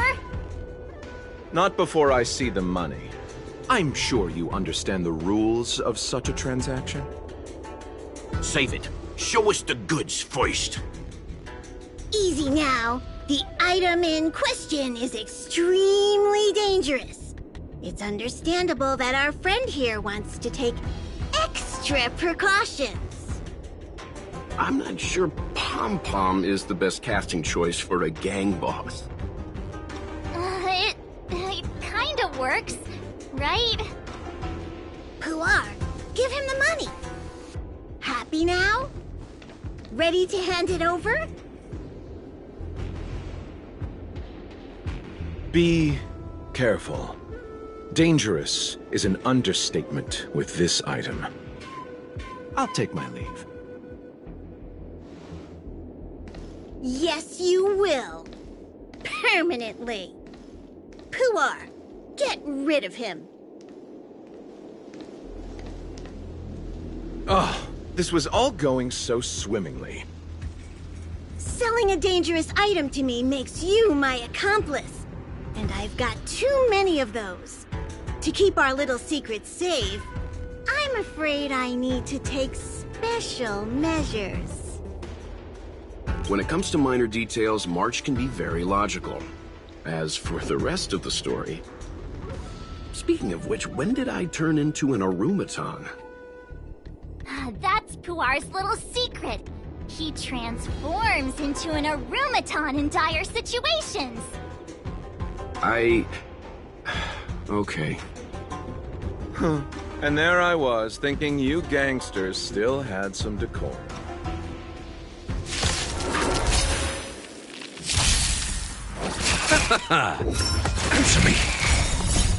Not before I see the money. I'm sure you understand the rules of such a transaction. Save it. Show us the goods first. Easy now. The item in question is extremely dangerous. It's understandable that our friend here wants to take extra precautions. I'm not sure Pom Pom is the best casting choice for a gang boss. It kinda works, right? Puar, give him the money. Happy now? Ready to hand it over? Be careful. Dangerous is an understatement with this item. I'll take my leave. Yes, you will. Permanently. Puar, get rid of him. Oh, this was all going so swimmingly. Selling a dangerous item to me makes you my accomplice. And I've got too many of those. To keep our little secret safe, I'm afraid I need to take special measures. When it comes to minor details, March can be very logical. As for the rest of the story... Speaking of which, when did I turn into an Arumaton? That's Puar's little secret. He transforms into an Arumaton in dire situations. Okay. Huh. And there I was, thinking you gangsters still had some decorum. Answer me.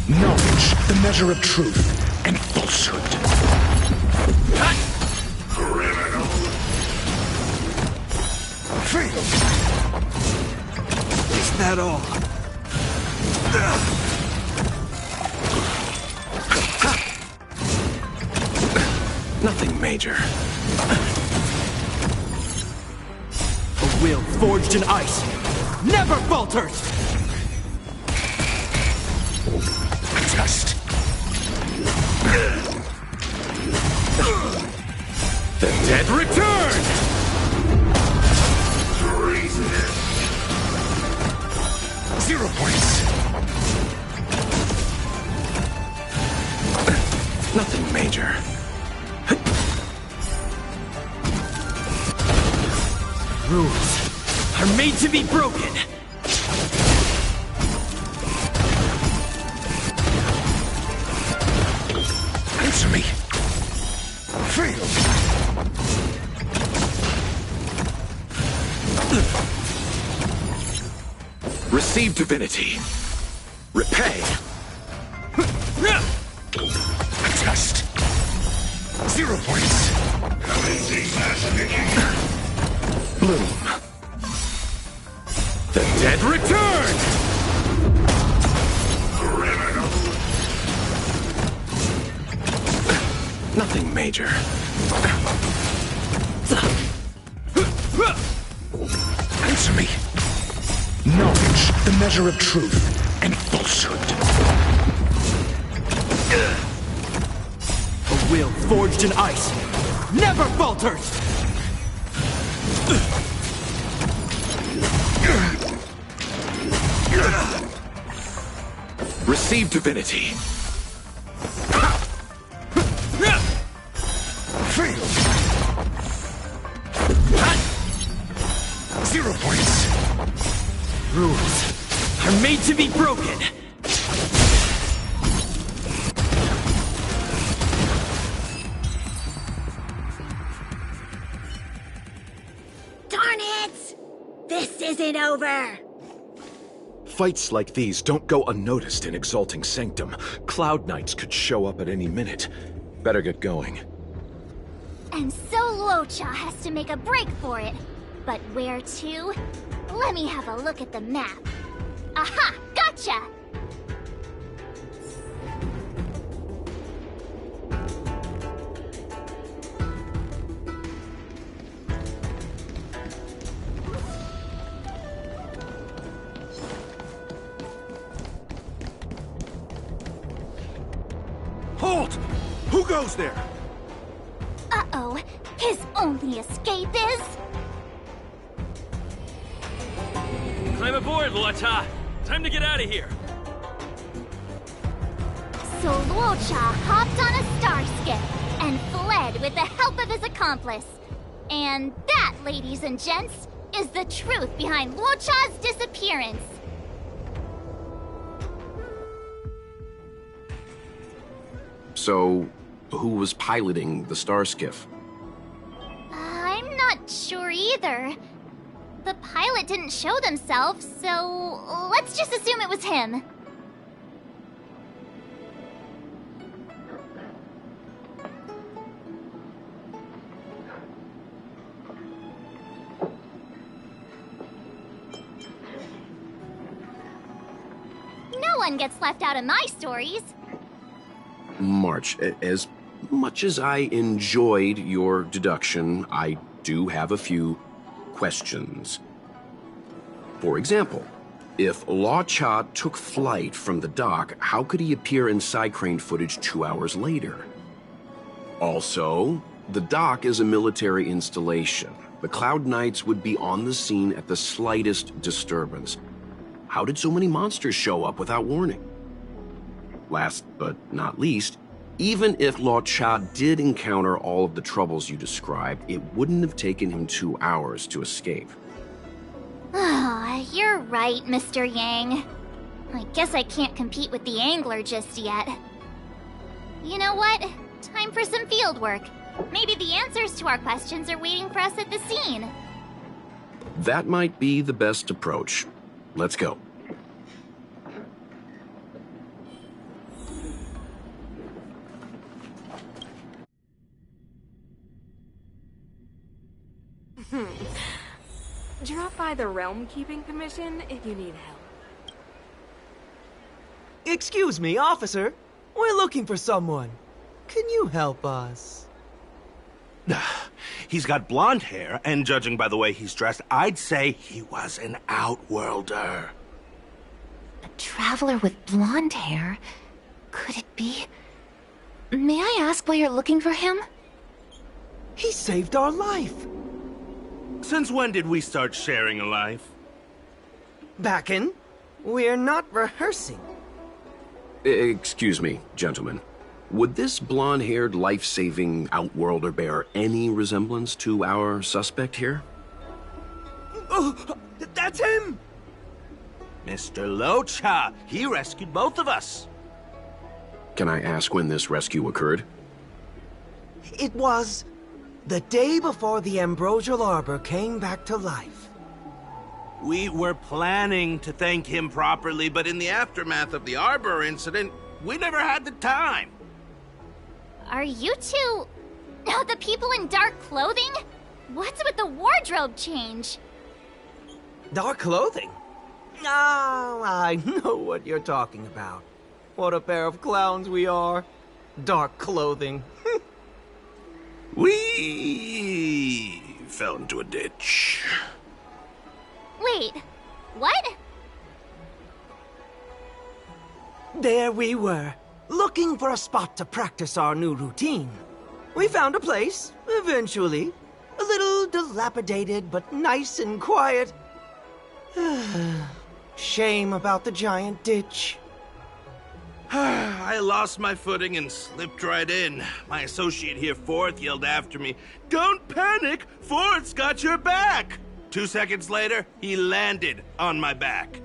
Knowledge, the measure of truth and falsehood. Criminal. Fail. Is that all? Nothing major. A will forged in ice never falters! Just. The dead return! Treasonous. 0 points. Nothing major. Rules are made to be broken! Answer me. Fail. Receive divinity. Repay. Just. 0 points. Bloom. The dead return! Criminal. Nothing major. Answer me. Knowledge, the measure of truth and falsehood. A will forged in ice never falters! Receive divinity. Fail. 0 points. Rules are made to be broken! Darn it! This isn't over! Fights like these don't go unnoticed in Exalting Sanctum. Cloud Knights could show up at any minute. Better get going. And so Luocha has to make a break for it. But where to? Let me have a look at the map. Aha! Gotcha! Halt! Who goes there? Uh-oh. His only escape is... Climb aboard, Luocha! Time to get out of here! So Luocha hopped on a star skiff and fled with the help of his accomplice. And that, ladies and gents, is the truth behind Luocha's disappearance. So, who was piloting the star skiff? I'm not sure either. The pilot didn't show themselves, so let's just assume it was him. No one gets left out of my stories. March, as much as I enjoyed your deduction, I do have a few questions. For example, if Luocha took flight from the dock, how could he appear in Psycrane footage 2 hours later? Also, the dock is a military installation. The Cloud Knights would be on the scene at the slightest disturbance. How did so many monsters show up without warning? Last but not least, even if Luocha did encounter all of the troubles you described, it wouldn't have taken him 2 hours to escape. You're right, Mr. Yang. I guess I can't compete with the angler just yet. You know what? Time for some field work. Maybe the answers to our questions are waiting for us at the scene. That might be the best approach. Let's go. Drop by the Realm Keeping Commission if you need help. Excuse me, officer. We're looking for someone. Can you help us? He's got blonde hair, and judging by the way he's dressed, I'd say he was an outworlder. A traveler with blonde hair? Could it be? May I ask why you're looking for him? He saved our life. Since when did we start sharing a life? Bakken, we're not rehearsing. Excuse me, gentlemen. Would this blonde-haired, life-saving outworlder bear any resemblance to our suspect here? Oh, that's him! Mr. Luocha, he rescued both of us. Can I ask when this rescue occurred? It was the day before the Ambrosial Arbor came back to life. We were planning to thank him properly, but in the aftermath of the Arbor incident, we never had the time. Are you two... the people in dark clothing? What's with the wardrobe change? Dark clothing? Ah, I know what you're talking about. What a pair of clowns we are. Dark clothing. We fell into a ditch. Wait, what? There we were, looking for a spot to practice our new routine. We found a place, eventually. A little dilapidated, but nice and quiet. Shame about the giant ditch. I lost my footing and slipped right in. My associate here, Forth, yelled after me, "Don't panic! Forth's got your back!" 2 seconds later, he landed on my back.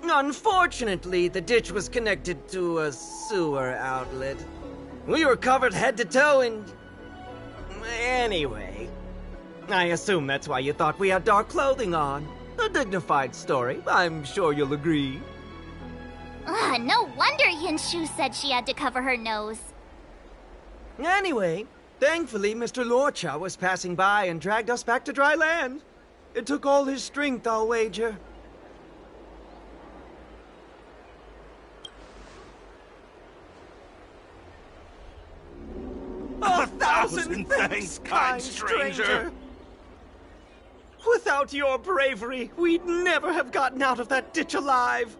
Unfortunately, the ditch was connected to a sewer outlet. We were covered head to toe in... Anyway, I assume that's why you thought we had dark clothing on. A dignified story, I'm sure you'll agree. No wonder Yinshu said she had to cover her nose. Anyway, thankfully Mr. Lorcha was passing by and dragged us back to dry land. It took all his strength, I'll wager. A thousand thanks, kind stranger! Without your bravery, we'd never have gotten out of that ditch alive.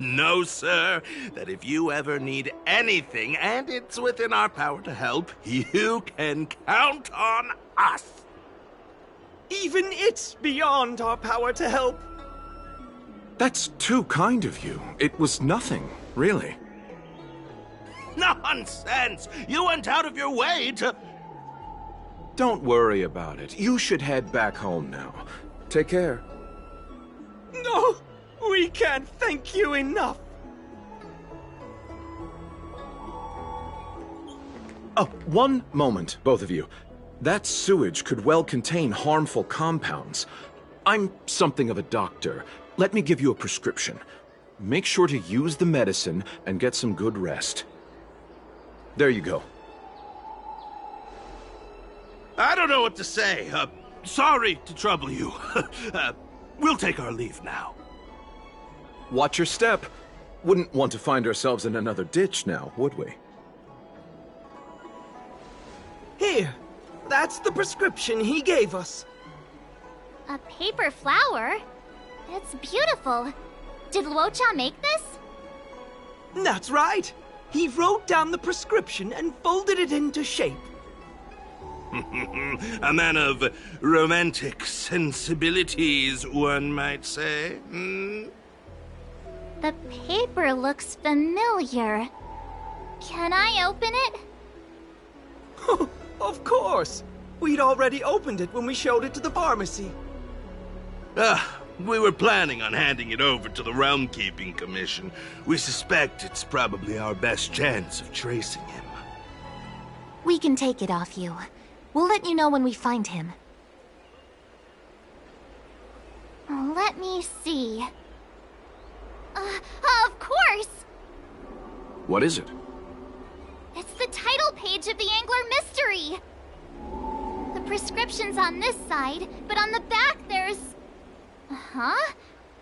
No, sir. That if you ever need anything, and it's within our power to help, you can count on us. Even it's beyond our power to help. That's too kind of you. It was nothing, really. Nonsense! You went out of your way to... Don't worry about it. You should head back home now. Take care. No! We can't thank you enough! Oh, one moment, both of you. That sewage could well contain harmful compounds. I'm something of a doctor. Let me give you a prescription. Make sure to use the medicine and get some good rest. There you go. I don't know what to say. Sorry to trouble you. We'll take our leave now. Watch your step. Wouldn't want to find ourselves in another ditch now, would we? Here, that's the prescription he gave us. A paper flower? It's beautiful. Did Luocha make this? That's right. He wrote down the prescription and folded it into shape. A man of romantic sensibilities, one might say. The paper looks familiar. Can I open it? Of course! We'd already opened it when we showed it to the pharmacy. We were planning on handing it over to the Realm Keeping Commission. We suspect it's probably our best chance of tracing him. We can take it off you. We'll let you know when we find him. Let me see. Of course! What is it? It's the title page of the Angler Mystery! The prescription's on this side, but on the back there's... Huh?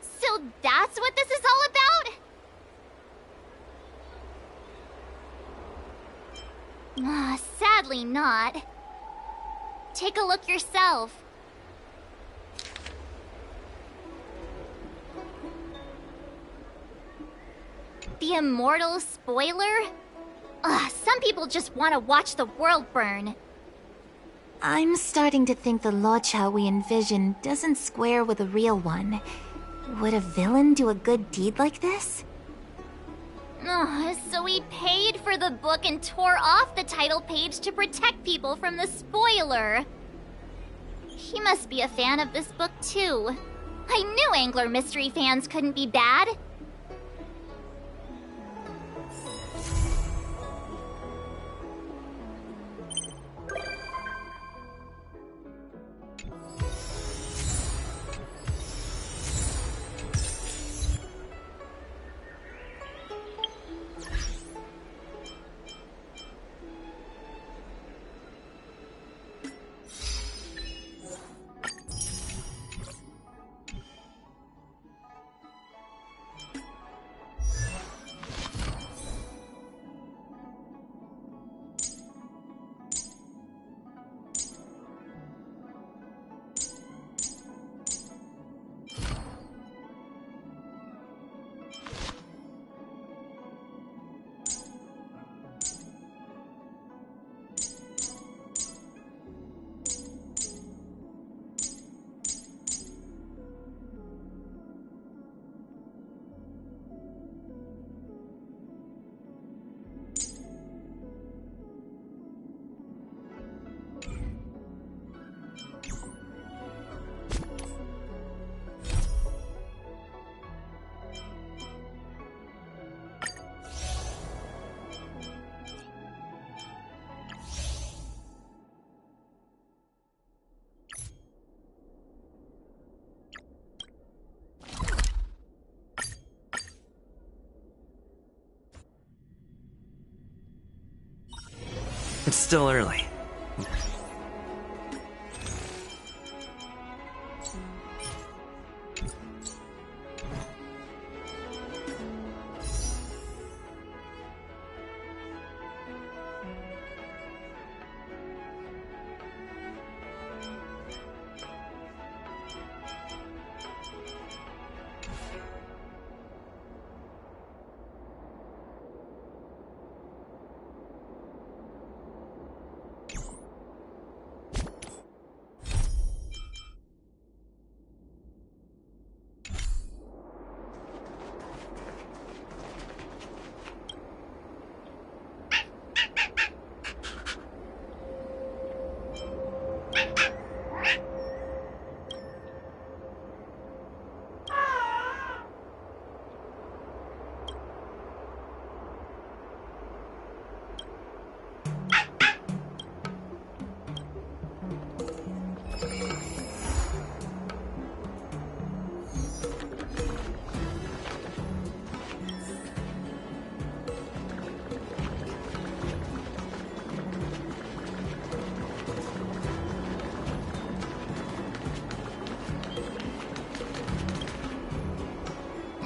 So that's what this is all about? Sadly not. Take a look yourself. The immortal spoiler? Some people just want to watch the world burn. I'm starting to think the Luocha we envision doesn't square with a real one. Would a villain do a good deed like this? So he paid for the book and tore off the title page to protect people from the spoiler. He must be a fan of this book too. I knew Angler Mystery fans couldn't be bad. It's still early.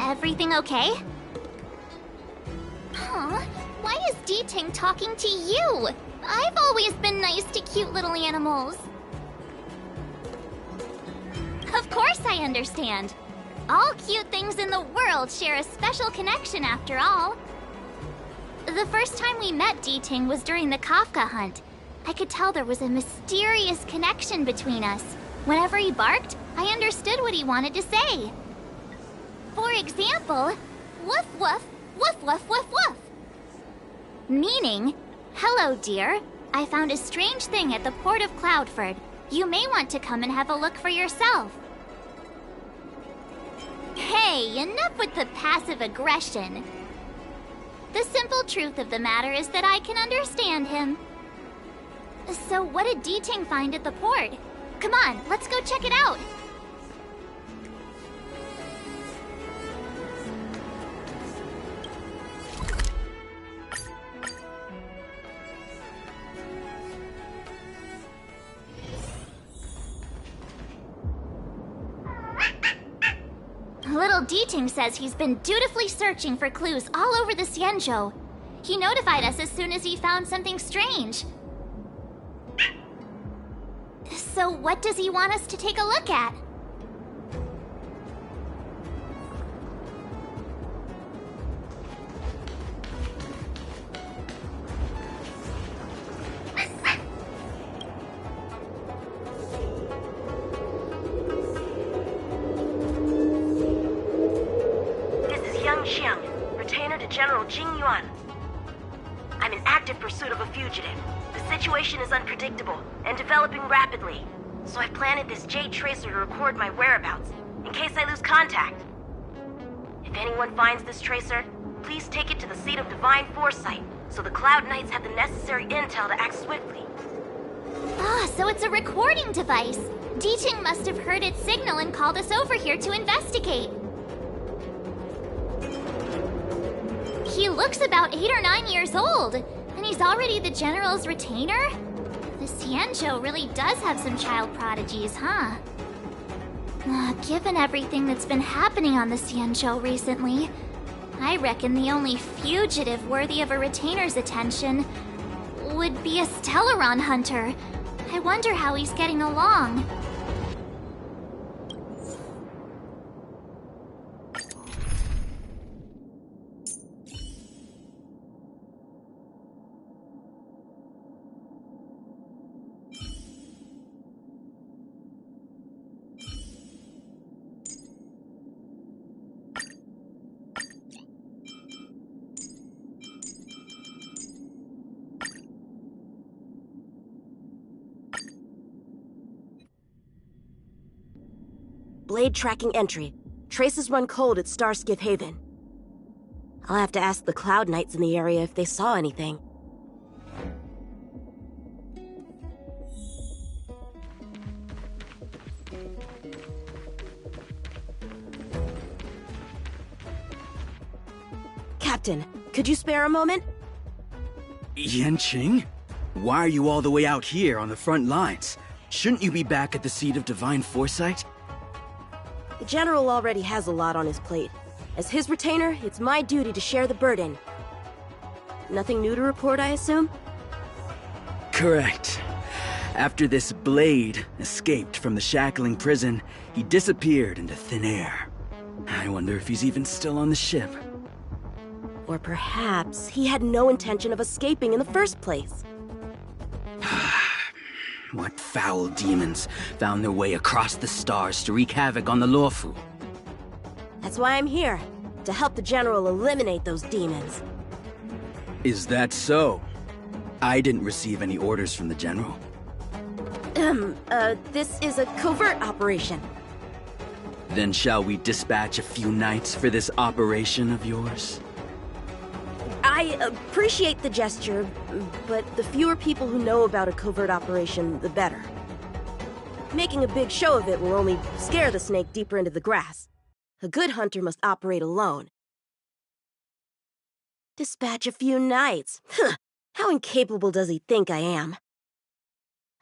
Everything okay? Huh? Why is D-Ting talking to you? I've always been nice to cute little animals. Of course I understand. All cute things in the world share a special connection after all. The first time we met D-Ting was during the Kafka hunt. I could tell there was a mysterious connection between us. Whenever he barked, I understood what he wanted to say. For example, woof woof, woof woof woof woof. Meaning, hello dear, I found a strange thing at the port of Cloudford. You may want to come and have a look for yourself. Hey, enough with the passive aggression. The simple truth of the matter is that I can understand him. So what did D-Ting find at the port? Come on, let's go check it out. Little D-Ting says he's been dutifully searching for clues all over the Xianzhou. He notified us as soon as he found something strange. So what does he want us to take a look at? Retainer to General Jing Yuan. I'm in active pursuit of a fugitive. The situation is unpredictable and developing rapidly, so I've planted this Jade Tracer to record my whereabouts, in case I lose contact. If anyone finds this tracer, please take it to the seat of Divine Foresight, so the Cloud Knights have the necessary intel to act swiftly. Ah, so it's a recording device. D-Ting must have heard its signal and called us over here to investigate. He looks about 8 or 9 years old, and he's already the General's retainer? The Xianzhou really does have some child prodigies, huh? Given everything that's been happening on the Xianzhou recently, I reckon the only fugitive worthy of a retainer's attention would be a Stellaron hunter. I wonder how he's getting along. Blade tracking entry. Traces run cold at Starskith Haven. I'll have to ask the Cloud Knights in the area if they saw anything. Captain, could you spare a moment? Yanqing? Why are you all the way out here on the front lines? Shouldn't you be back at the seat of divine foresight? The General already has a lot on his plate. As his retainer, it's my duty to share the burden. Nothing new to report, I assume? Correct. After this Blade escaped from the shackling prison, he disappeared into thin air. I wonder if he's even still on the ship. Or perhaps he had no intention of escaping in the first place. What foul demons found their way across the stars to wreak havoc on the Luofu? That's why I'm here, to help the General eliminate those demons. Is that so? I didn't receive any orders from the General. This is a covert operation. Then shall we dispatch a few knights for this operation of yours? I appreciate the gesture, but the fewer people who know about a covert operation, the better. Making a big show of it will only scare the snake deeper into the grass. A good hunter must operate alone. Dispatch a few knights? Huh. How incapable does he think I am?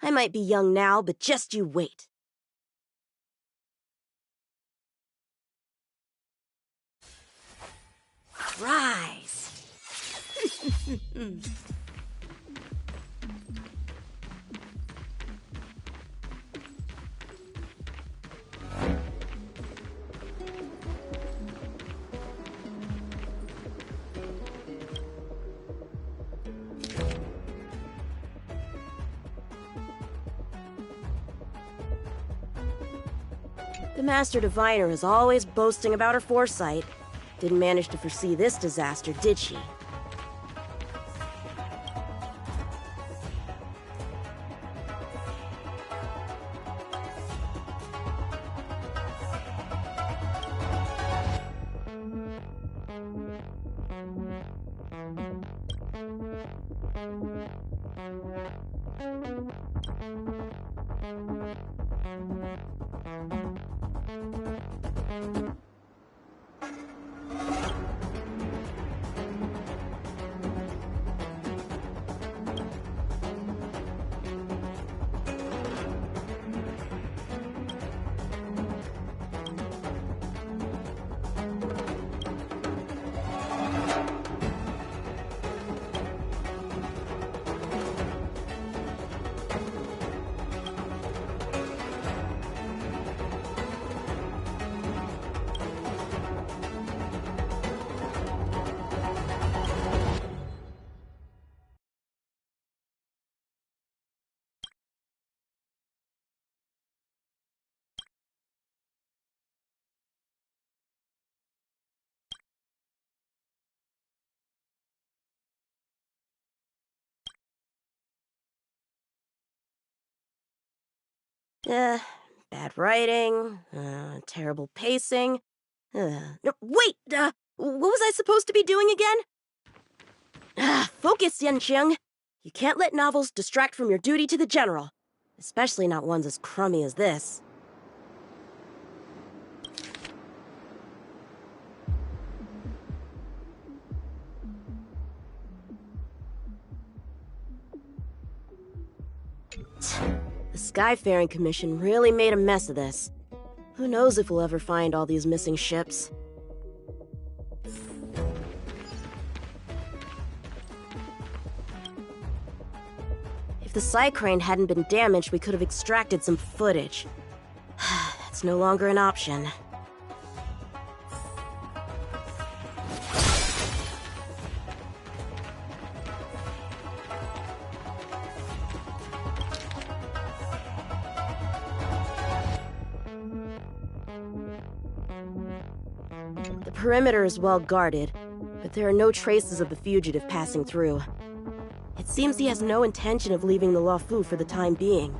I might be young now, but just you wait. Rise! The Master Diviner is always boasting about her foresight. Didn't manage to foresee this disaster, did she? Bad writing, terrible pacing. No, wait! What was I supposed to be doing again? Focus, Yanxiang. You can't let novels distract from your duty to the General. Especially not ones as crummy as this. The Skyfaring Commission really made a mess of this. Who knows if we'll ever find all these missing ships. If the Psycrane hadn't been damaged, we could have extracted some footage. That's no longer an option. The perimeter is well guarded, but there are no traces of the fugitive passing through. It seems he has no intention of leaving the Luofu for the time being.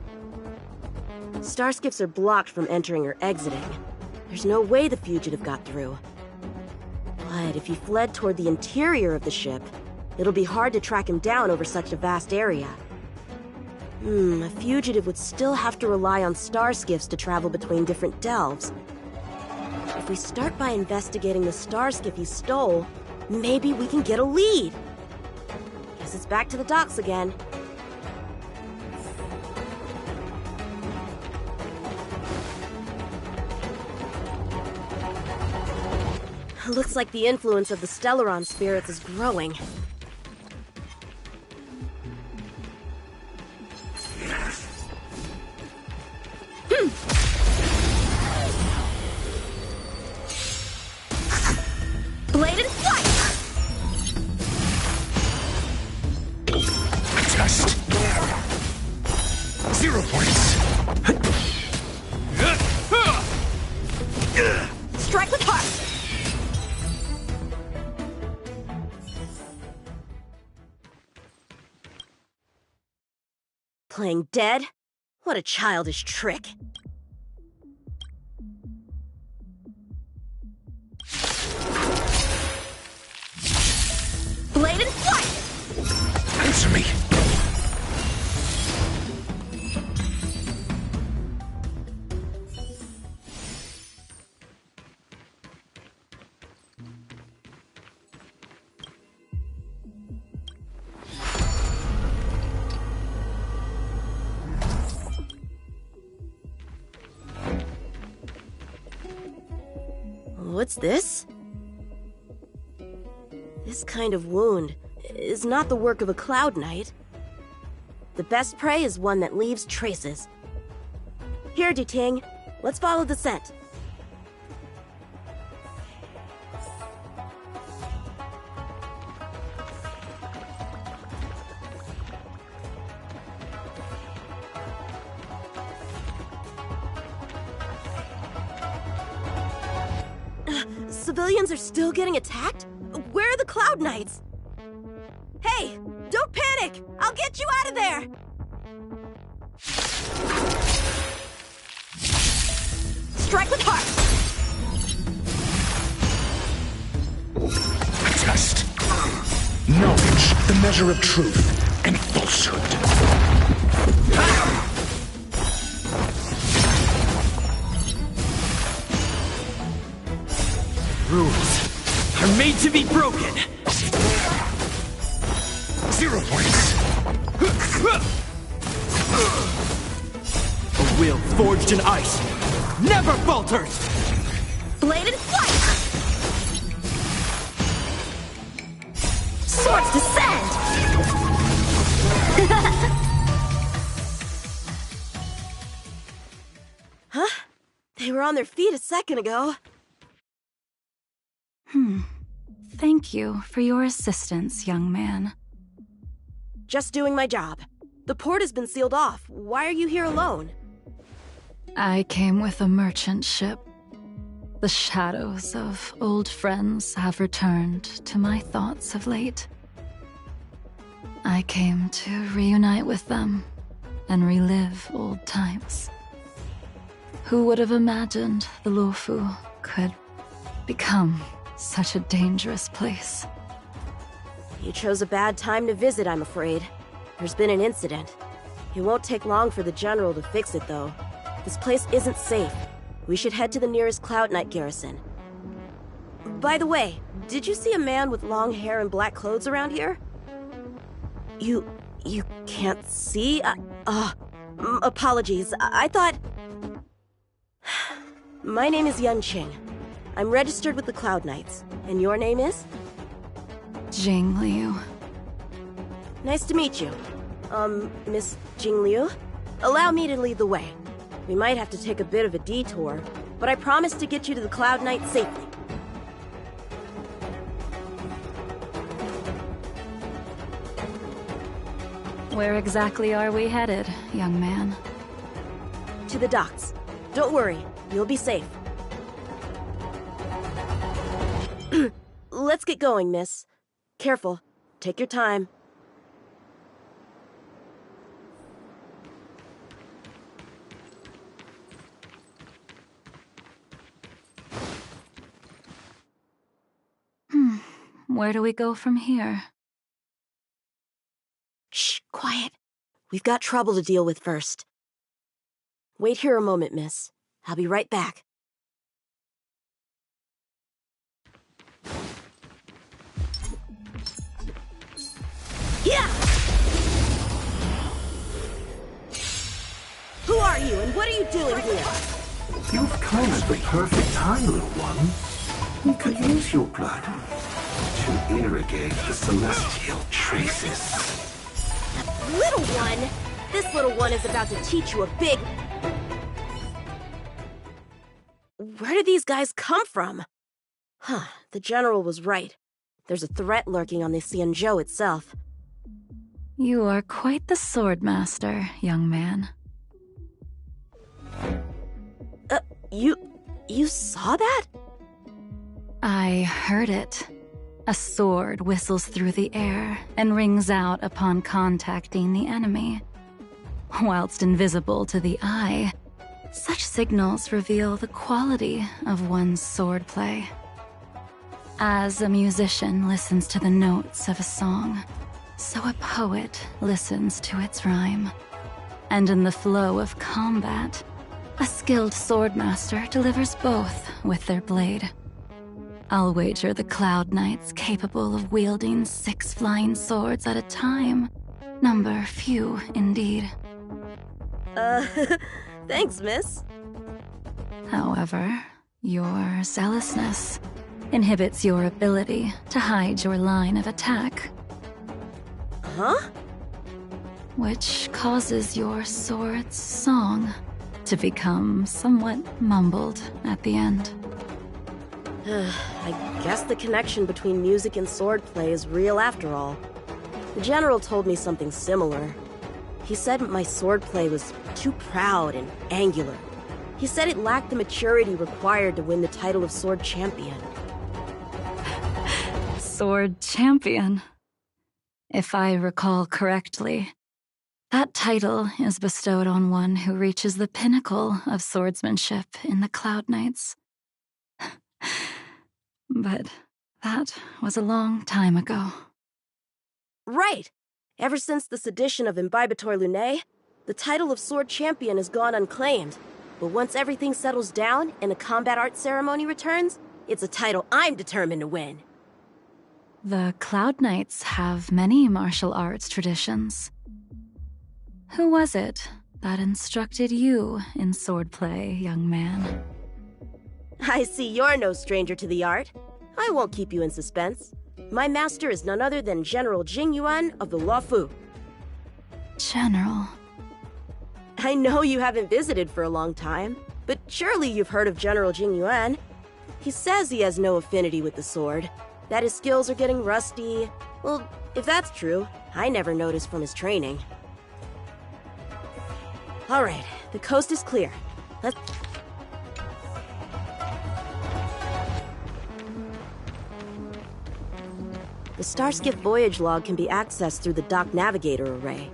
Starskiffs are blocked from entering or exiting. There's no way the fugitive got through. But if he fled toward the interior of the ship, it'll be hard to track him down over such a vast area. A fugitive would still have to rely on Starskiffs to travel between different delves. If we start by investigating the Starskiff he stole, maybe we can get a lead. Guess it's back to the docks again. Looks like the influence of the Stellaron spirits is growing. Blade and flight! Just 0 points. Strike with heart! Playing dead? What a childish trick. Blade and flight! Answer me. What's this? This kind of wound is not the work of a Cloud Knight. The best prey is one that leaves traces. Here, Duting, let's follow the scent. Civilians are still getting attacked? Where are the Cloud Knights? Hey, don't panic! I'll get you out of there! Strike with heart! Just knowledge, the measure of truth and falsehood. Rules are made to be broken. 0 points. A will forged in ice never falters. Blade and flight! Swords descend! Huh? They were on their feet a second ago. Thank you for your assistance, young man. Just doing my job. The port has been sealed off. Why are you here alone? I came with a merchant ship. The shadows of old friends have returned to my thoughts of late. I came to reunite with them and relive old times. Who would have imagined the Luofu could become such a dangerous place? You chose a bad time to visit, I'm afraid. There's been an incident. It won't take long for the General to fix it, though. This place isn't safe. We should head to the nearest Cloud Knight garrison. By the way, did you see a man with long hair and black clothes around here? You can't see? Apologies. I thought... My name is Yunqing. I'm registered with the Cloud Knights. And your name is? Jing Liu. Nice to meet you. Miss Jing Liu? Allow me to lead the way. We might have to take a bit of a detour, but I promise to get you to the Cloud Knight safely. Where exactly are we headed, young man? To the docks. Don't worry, you'll be safe. Let's get going, miss. Careful. Take your time. Where do we go from here? Shh, quiet. We've got trouble to deal with first. Wait here a moment, miss. I'll be right back. Yeah! Who are you, and what are you doing here? You've come at the perfect time, little one. We could use your blood to irrigate the celestial traces. Little one! This little one is about to teach you a big... Where did these guys come from? Huh, the General was right. There's a threat lurking on the Xianzhou itself. You are quite the swordmaster, young man. You saw that? I heard it. A sword whistles through the air and rings out upon contacting the enemy. Whilst invisible to the eye, such signals reveal the quality of one's swordplay. As a musician listens to the notes of a song, so a poet listens to its rhyme. And in the flow of combat, a skilled swordmaster delivers both with their blade. I'll wager the Cloud Knights capable of wielding 6 flying swords at a time number few indeed. Thanks, miss. However, your zealousness inhibits your ability to hide your line of attack. Huh? Which causes your sword's song to become somewhat mumbled at the end. I guess the connection between music and swordplay is real after all. The General told me something similar. He said my swordplay was too proud and angular. He said it lacked the maturity required to win the title of Sword Champion. Sword Champion. If I recall correctly, that title is bestowed on one who reaches the pinnacle of swordsmanship in the Cloud Knights. But that was a long time ago. Right! Ever since the sedition of Imbibitor Lunae, the title of Sword Champion has gone unclaimed. But once everything settles down and a combat art ceremony returns, it's a title I'm determined to win. The Cloud Knights have many martial arts traditions. Who was it that instructed you in swordplay, young man? I see you're no stranger to the art. I won't keep you in suspense. My master is none other than General Jing Yuan of the Luofu. General. I know you haven't visited for a long time, but surely you've heard of General Jing Yuan. He says he has no affinity with the sword, that his skills are getting rusty. Well, if that's true, I never noticed from his training. All right, the coast is clear. Let's... The Starskiff voyage log can be accessed through the Dock Navigator array.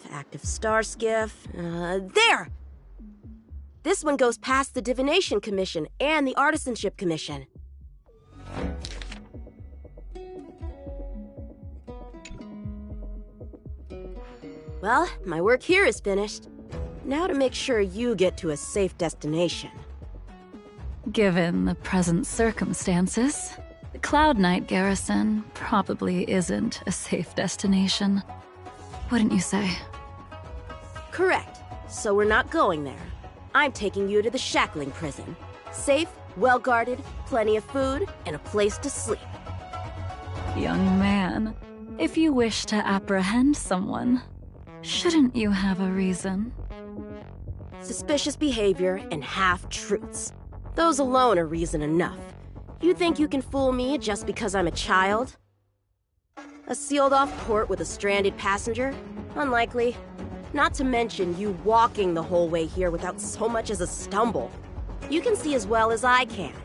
Active Starskiff. There! This one goes past the Divination Commission and the Artisanship Commission. Well, my work here is finished. Now to make sure you get to a safe destination. Given the present circumstances, the Cloud Knight garrison probably isn't a safe destination. Wouldn't you say? Correct. So we're not going there. I'm taking you to the Shackling Prison. Safe, well-guarded, plenty of food, and a place to sleep. Young man, if you wish to apprehend someone, shouldn't you have a reason? Suspicious behavior and half-truths. Those alone are reason enough. You think you can fool me just because I'm a child? A sealed-off port with a stranded passenger? Unlikely. Not to mention you walking the whole way here without so much as a stumble. You can see as well as I can.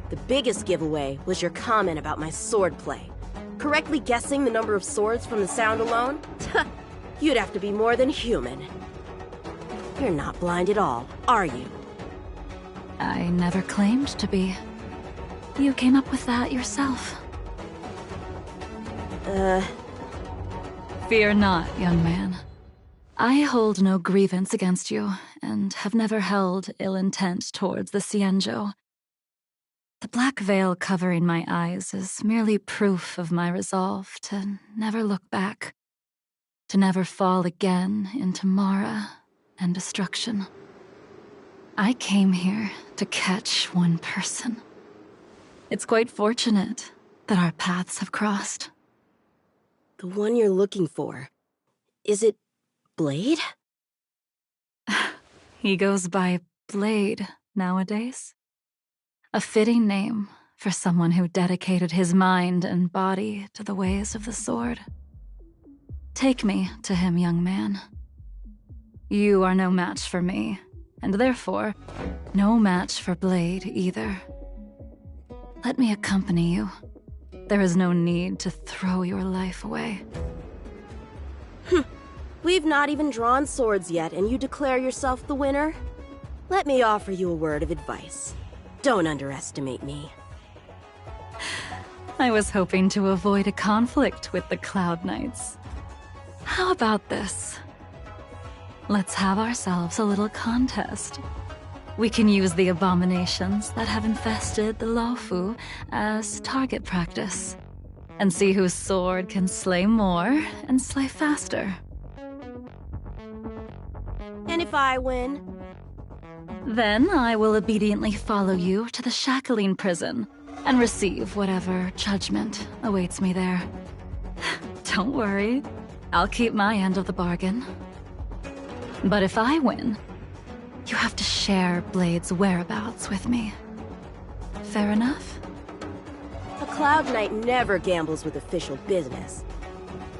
The biggest giveaway was your comment about my swordplay. Correctly guessing the number of swords from the sound alone? You'd have to be more than human. You're not blind at all, are you? I never claimed to be. You came up with that yourself. Fear not, young man. I hold no grievance against you, and have never held ill intent towards the Xianzhou. The black veil covering my eyes is merely proof of my resolve to never look back, to never fall again into Mara and destruction. I came here to catch one person. It's quite fortunate that our paths have crossed. The one you're looking for. Is it Blade? He goes by Blade nowadays. A fitting name for someone who dedicated his mind and body to the ways of the sword. Take me to him, young man. You are no match for me, and therefore, no match for Blade either. Let me accompany you. There is no need to throw your life away. We've not even drawn swords yet, and you declare yourself the winner? Let me offer you a word of advice. Don't underestimate me. I was hoping to avoid a conflict with the Cloud Knights. How about this? Let's have ourselves a little contest. We can use the abominations that have infested the Luofu as target practice, and see whose sword can slay more and slay faster. And if I win? Then I will obediently follow you to the Shackling prison and receive whatever judgment awaits me there. Don't worry, I'll keep my end of the bargain. But if I win, you have to share Blade's whereabouts with me. Fair enough? A Cloud Knight never gambles with official business.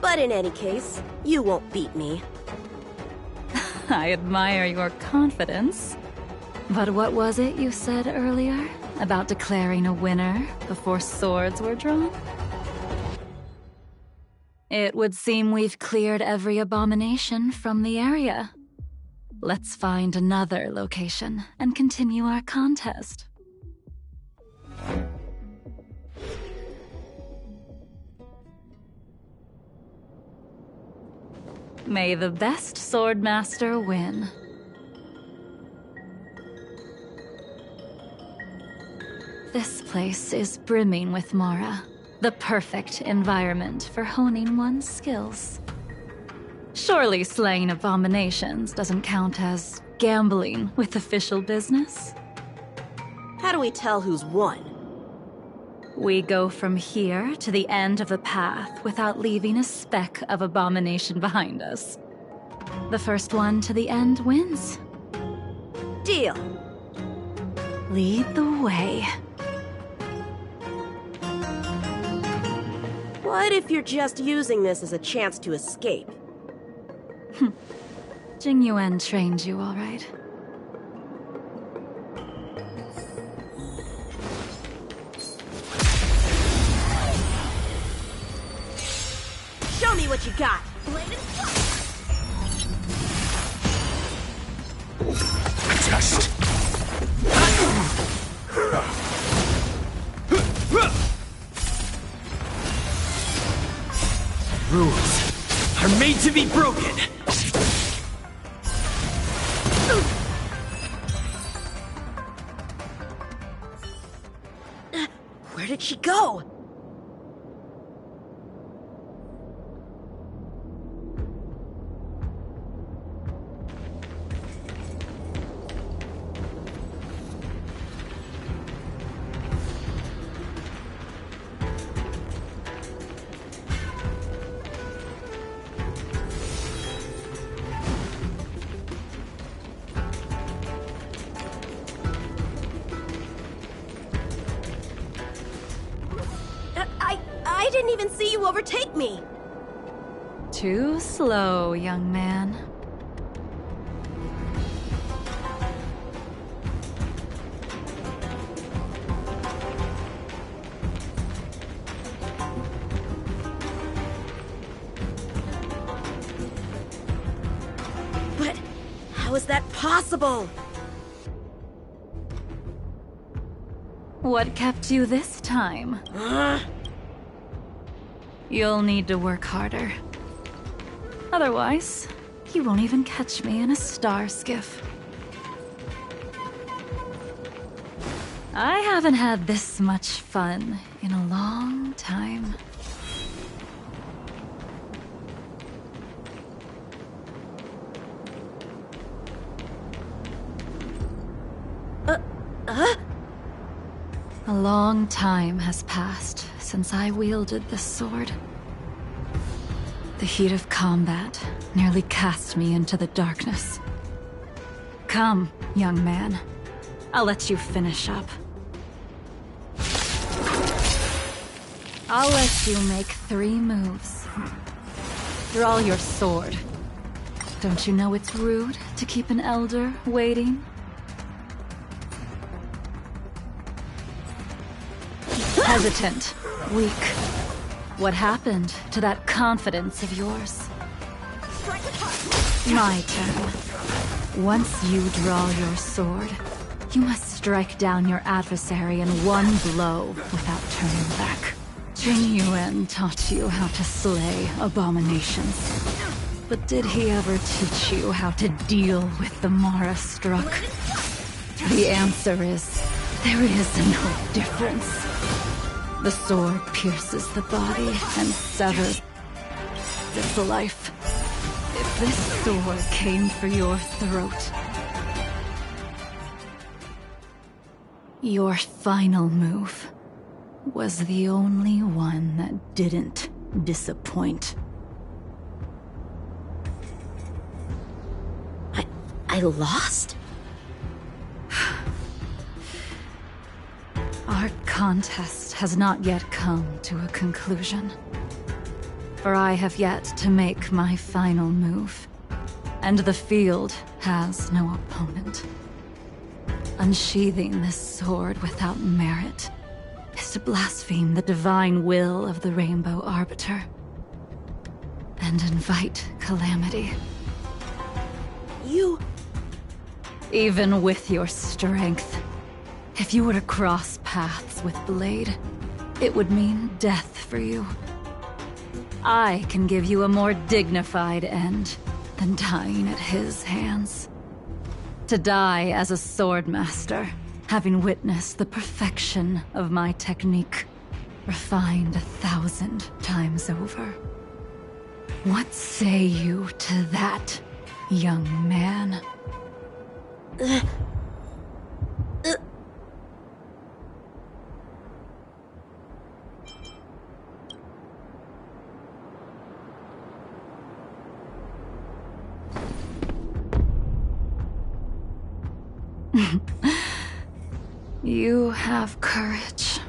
But in any case, you won't beat me. I admire your confidence. But what was it you said earlier about declaring a winner before swords were drawn? It would seem we've cleared every abomination from the area. Let's find another location and continue our contest. May the best swordmaster win. This place is brimming with Mara, the perfect environment for honing one's skills. Surely slaying abominations doesn't count as gambling with official business? How do we tell who's won? We go from here to the end of the path without leaving a speck of abomination behind us. The first one to the end wins. Deal. Lead the way. What if you're just using this as a chance to escape? Jing Yuan trained you all right. Show me what you got! Test! Rules are made to be broken! Where did she go? I didn't even see you overtake me! Too slow, young man. But how is that possible? What kept you this time? You'll need to work harder. Otherwise, you won't even catch me in a star skiff. I haven't had this much fun in a long time. A long time has passed since I wielded this sword. The heat of combat nearly cast me into the darkness. Come, young man. I'll let you finish up. I'll let you make 3 moves. Draw your sword. Don't you know it's rude to keep an elder waiting? Hesitant, weak. What happened to that confidence of yours? My turn. Once you draw your sword, you must strike down your adversary in one blow without turning back. Jing Yuan taught you how to slay abominations. But did he ever teach you how to deal with the Mara struck? The answer is, there is no difference. The sword pierces the body and severs its life. If this sword came for your throat, your final move was the only one that didn't disappoint. I lost? Our contest has not yet come to a conclusion. For I have yet to make my final move, and the field has no opponent. Unsheathing this sword without merit is to blaspheme the divine will of the Rainbow Arbiter, and invite calamity. You... Even with your strength, if you were to cross paths with Blade, it would mean death for you. I can give you a more dignified end than dying at his hands. To die as a swordmaster, having witnessed the perfection of my technique, refined 1,000 times over. What say you to that, young man? You have courage.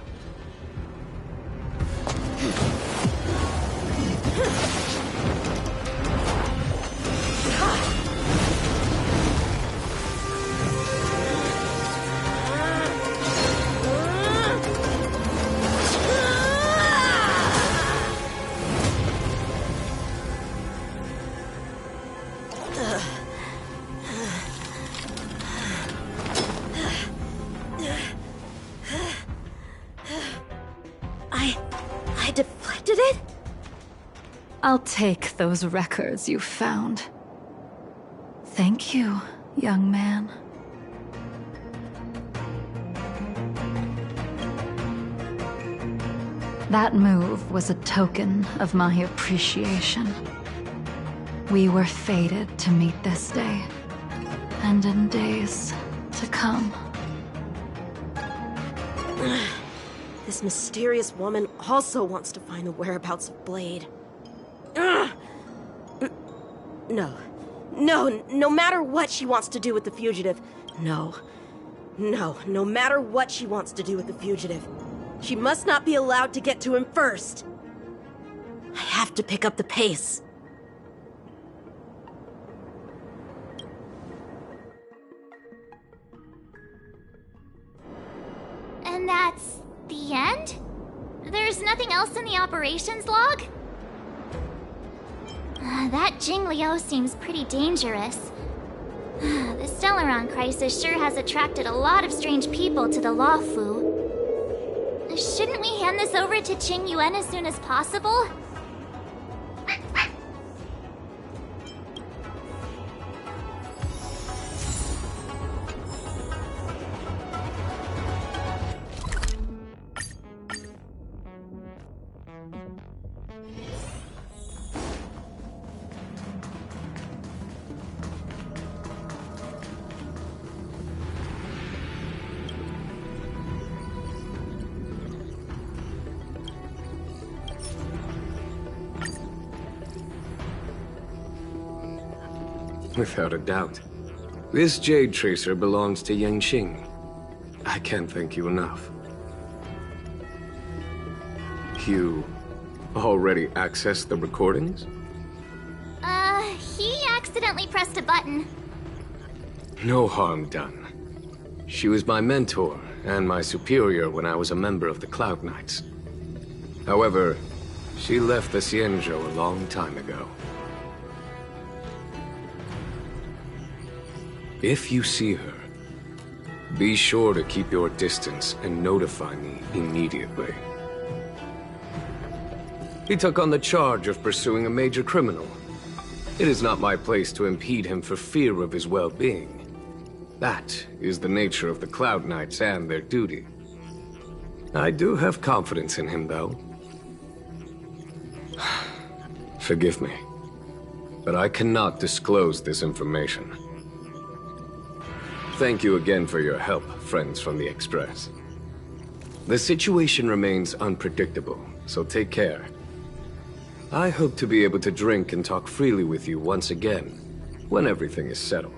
I deflected it? I'll take those records you found. Thank you, young man. That move was a token of my appreciation. We were fated to meet this day, and in days to come. This mysterious woman also wants to find the whereabouts of Blade. No matter what she wants to do with the fugitive. No matter what she wants to do with the fugitive. She must not be allowed to get to him first. I have to pick up the pace. And that's the end? There's nothing else in the operations log? That Jingliu seems pretty dangerous. The Stellaron crisis sure has attracted a lot of strange people to the Luofu. Shouldn't we hand this over to Qing Yuan as soon as possible? Without a doubt. This Jade Tracer belongs to Yanqing. I can't thank you enough. You already accessed the recordings? He accidentally pressed a button. No harm done. She was my mentor and my superior when I was a member of the Cloud Knights. However, she left the Xianzhou a long time ago. If you see her, be sure to keep your distance and notify me immediately. He took on the charge of pursuing a major criminal. It is not my place to impede him for fear of his well-being. That is the nature of the Cloud Knights and their duty. I do have confidence in him, though. Forgive me, but I cannot disclose this information. Thank you again for your help, friends from the Express. The situation remains unpredictable, so take care. I hope to be able to drink and talk freely with you once again, when everything is settled.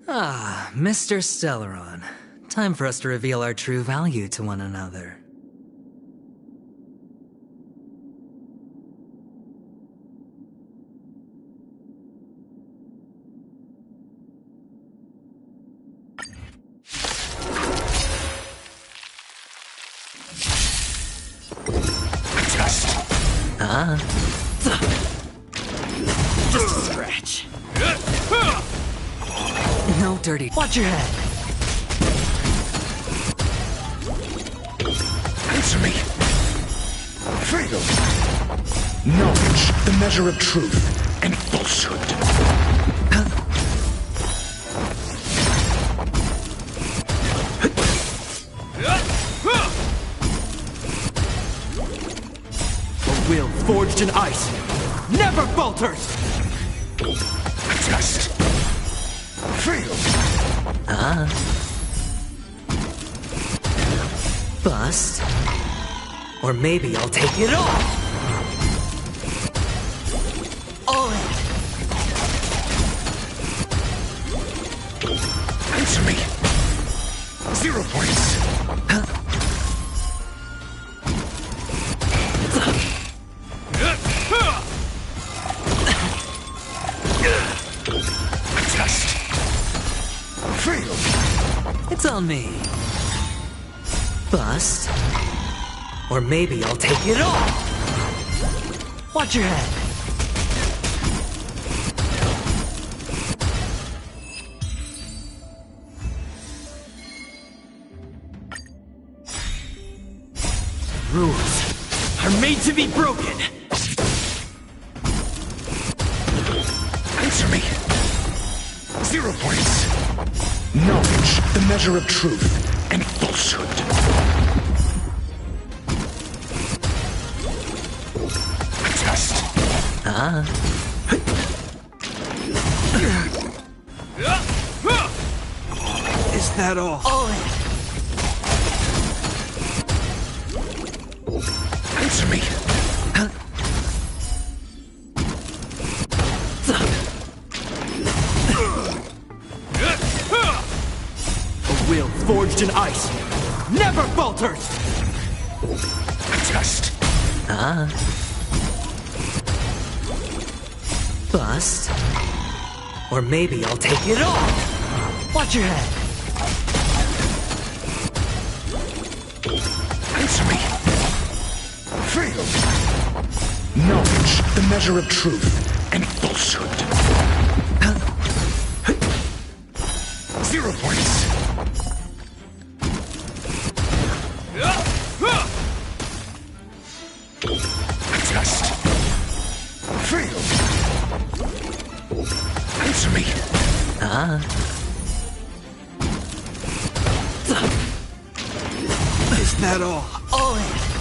Ah, Mr. Stellaron. Time for us to reveal our true value to one another. Just a scratch. No dirty. Watch your head. Answer me. Fail. Knowledge, the measure of truth and falsehood. A will forged in ice never falters! Test. Fail. Bust. Or maybe I'll take it all! All in! Answer me! 0 points! Test! Failed! It's on me. Bust. Or maybe I'll take it all! Watch your head. Rules are made to be broken. Answer me! 0 points! Knowledge, the measure of truth and falsehood. Test. Is that all? All in. Answer me! A will forged in ice never falters! Test. Bust. Or maybe I'll take it all! Watch your head. Answer me! Failed! Knowledge, the measure of truth and falsehood. 0 points! Test. Failed! Answer me! Is that all? All in.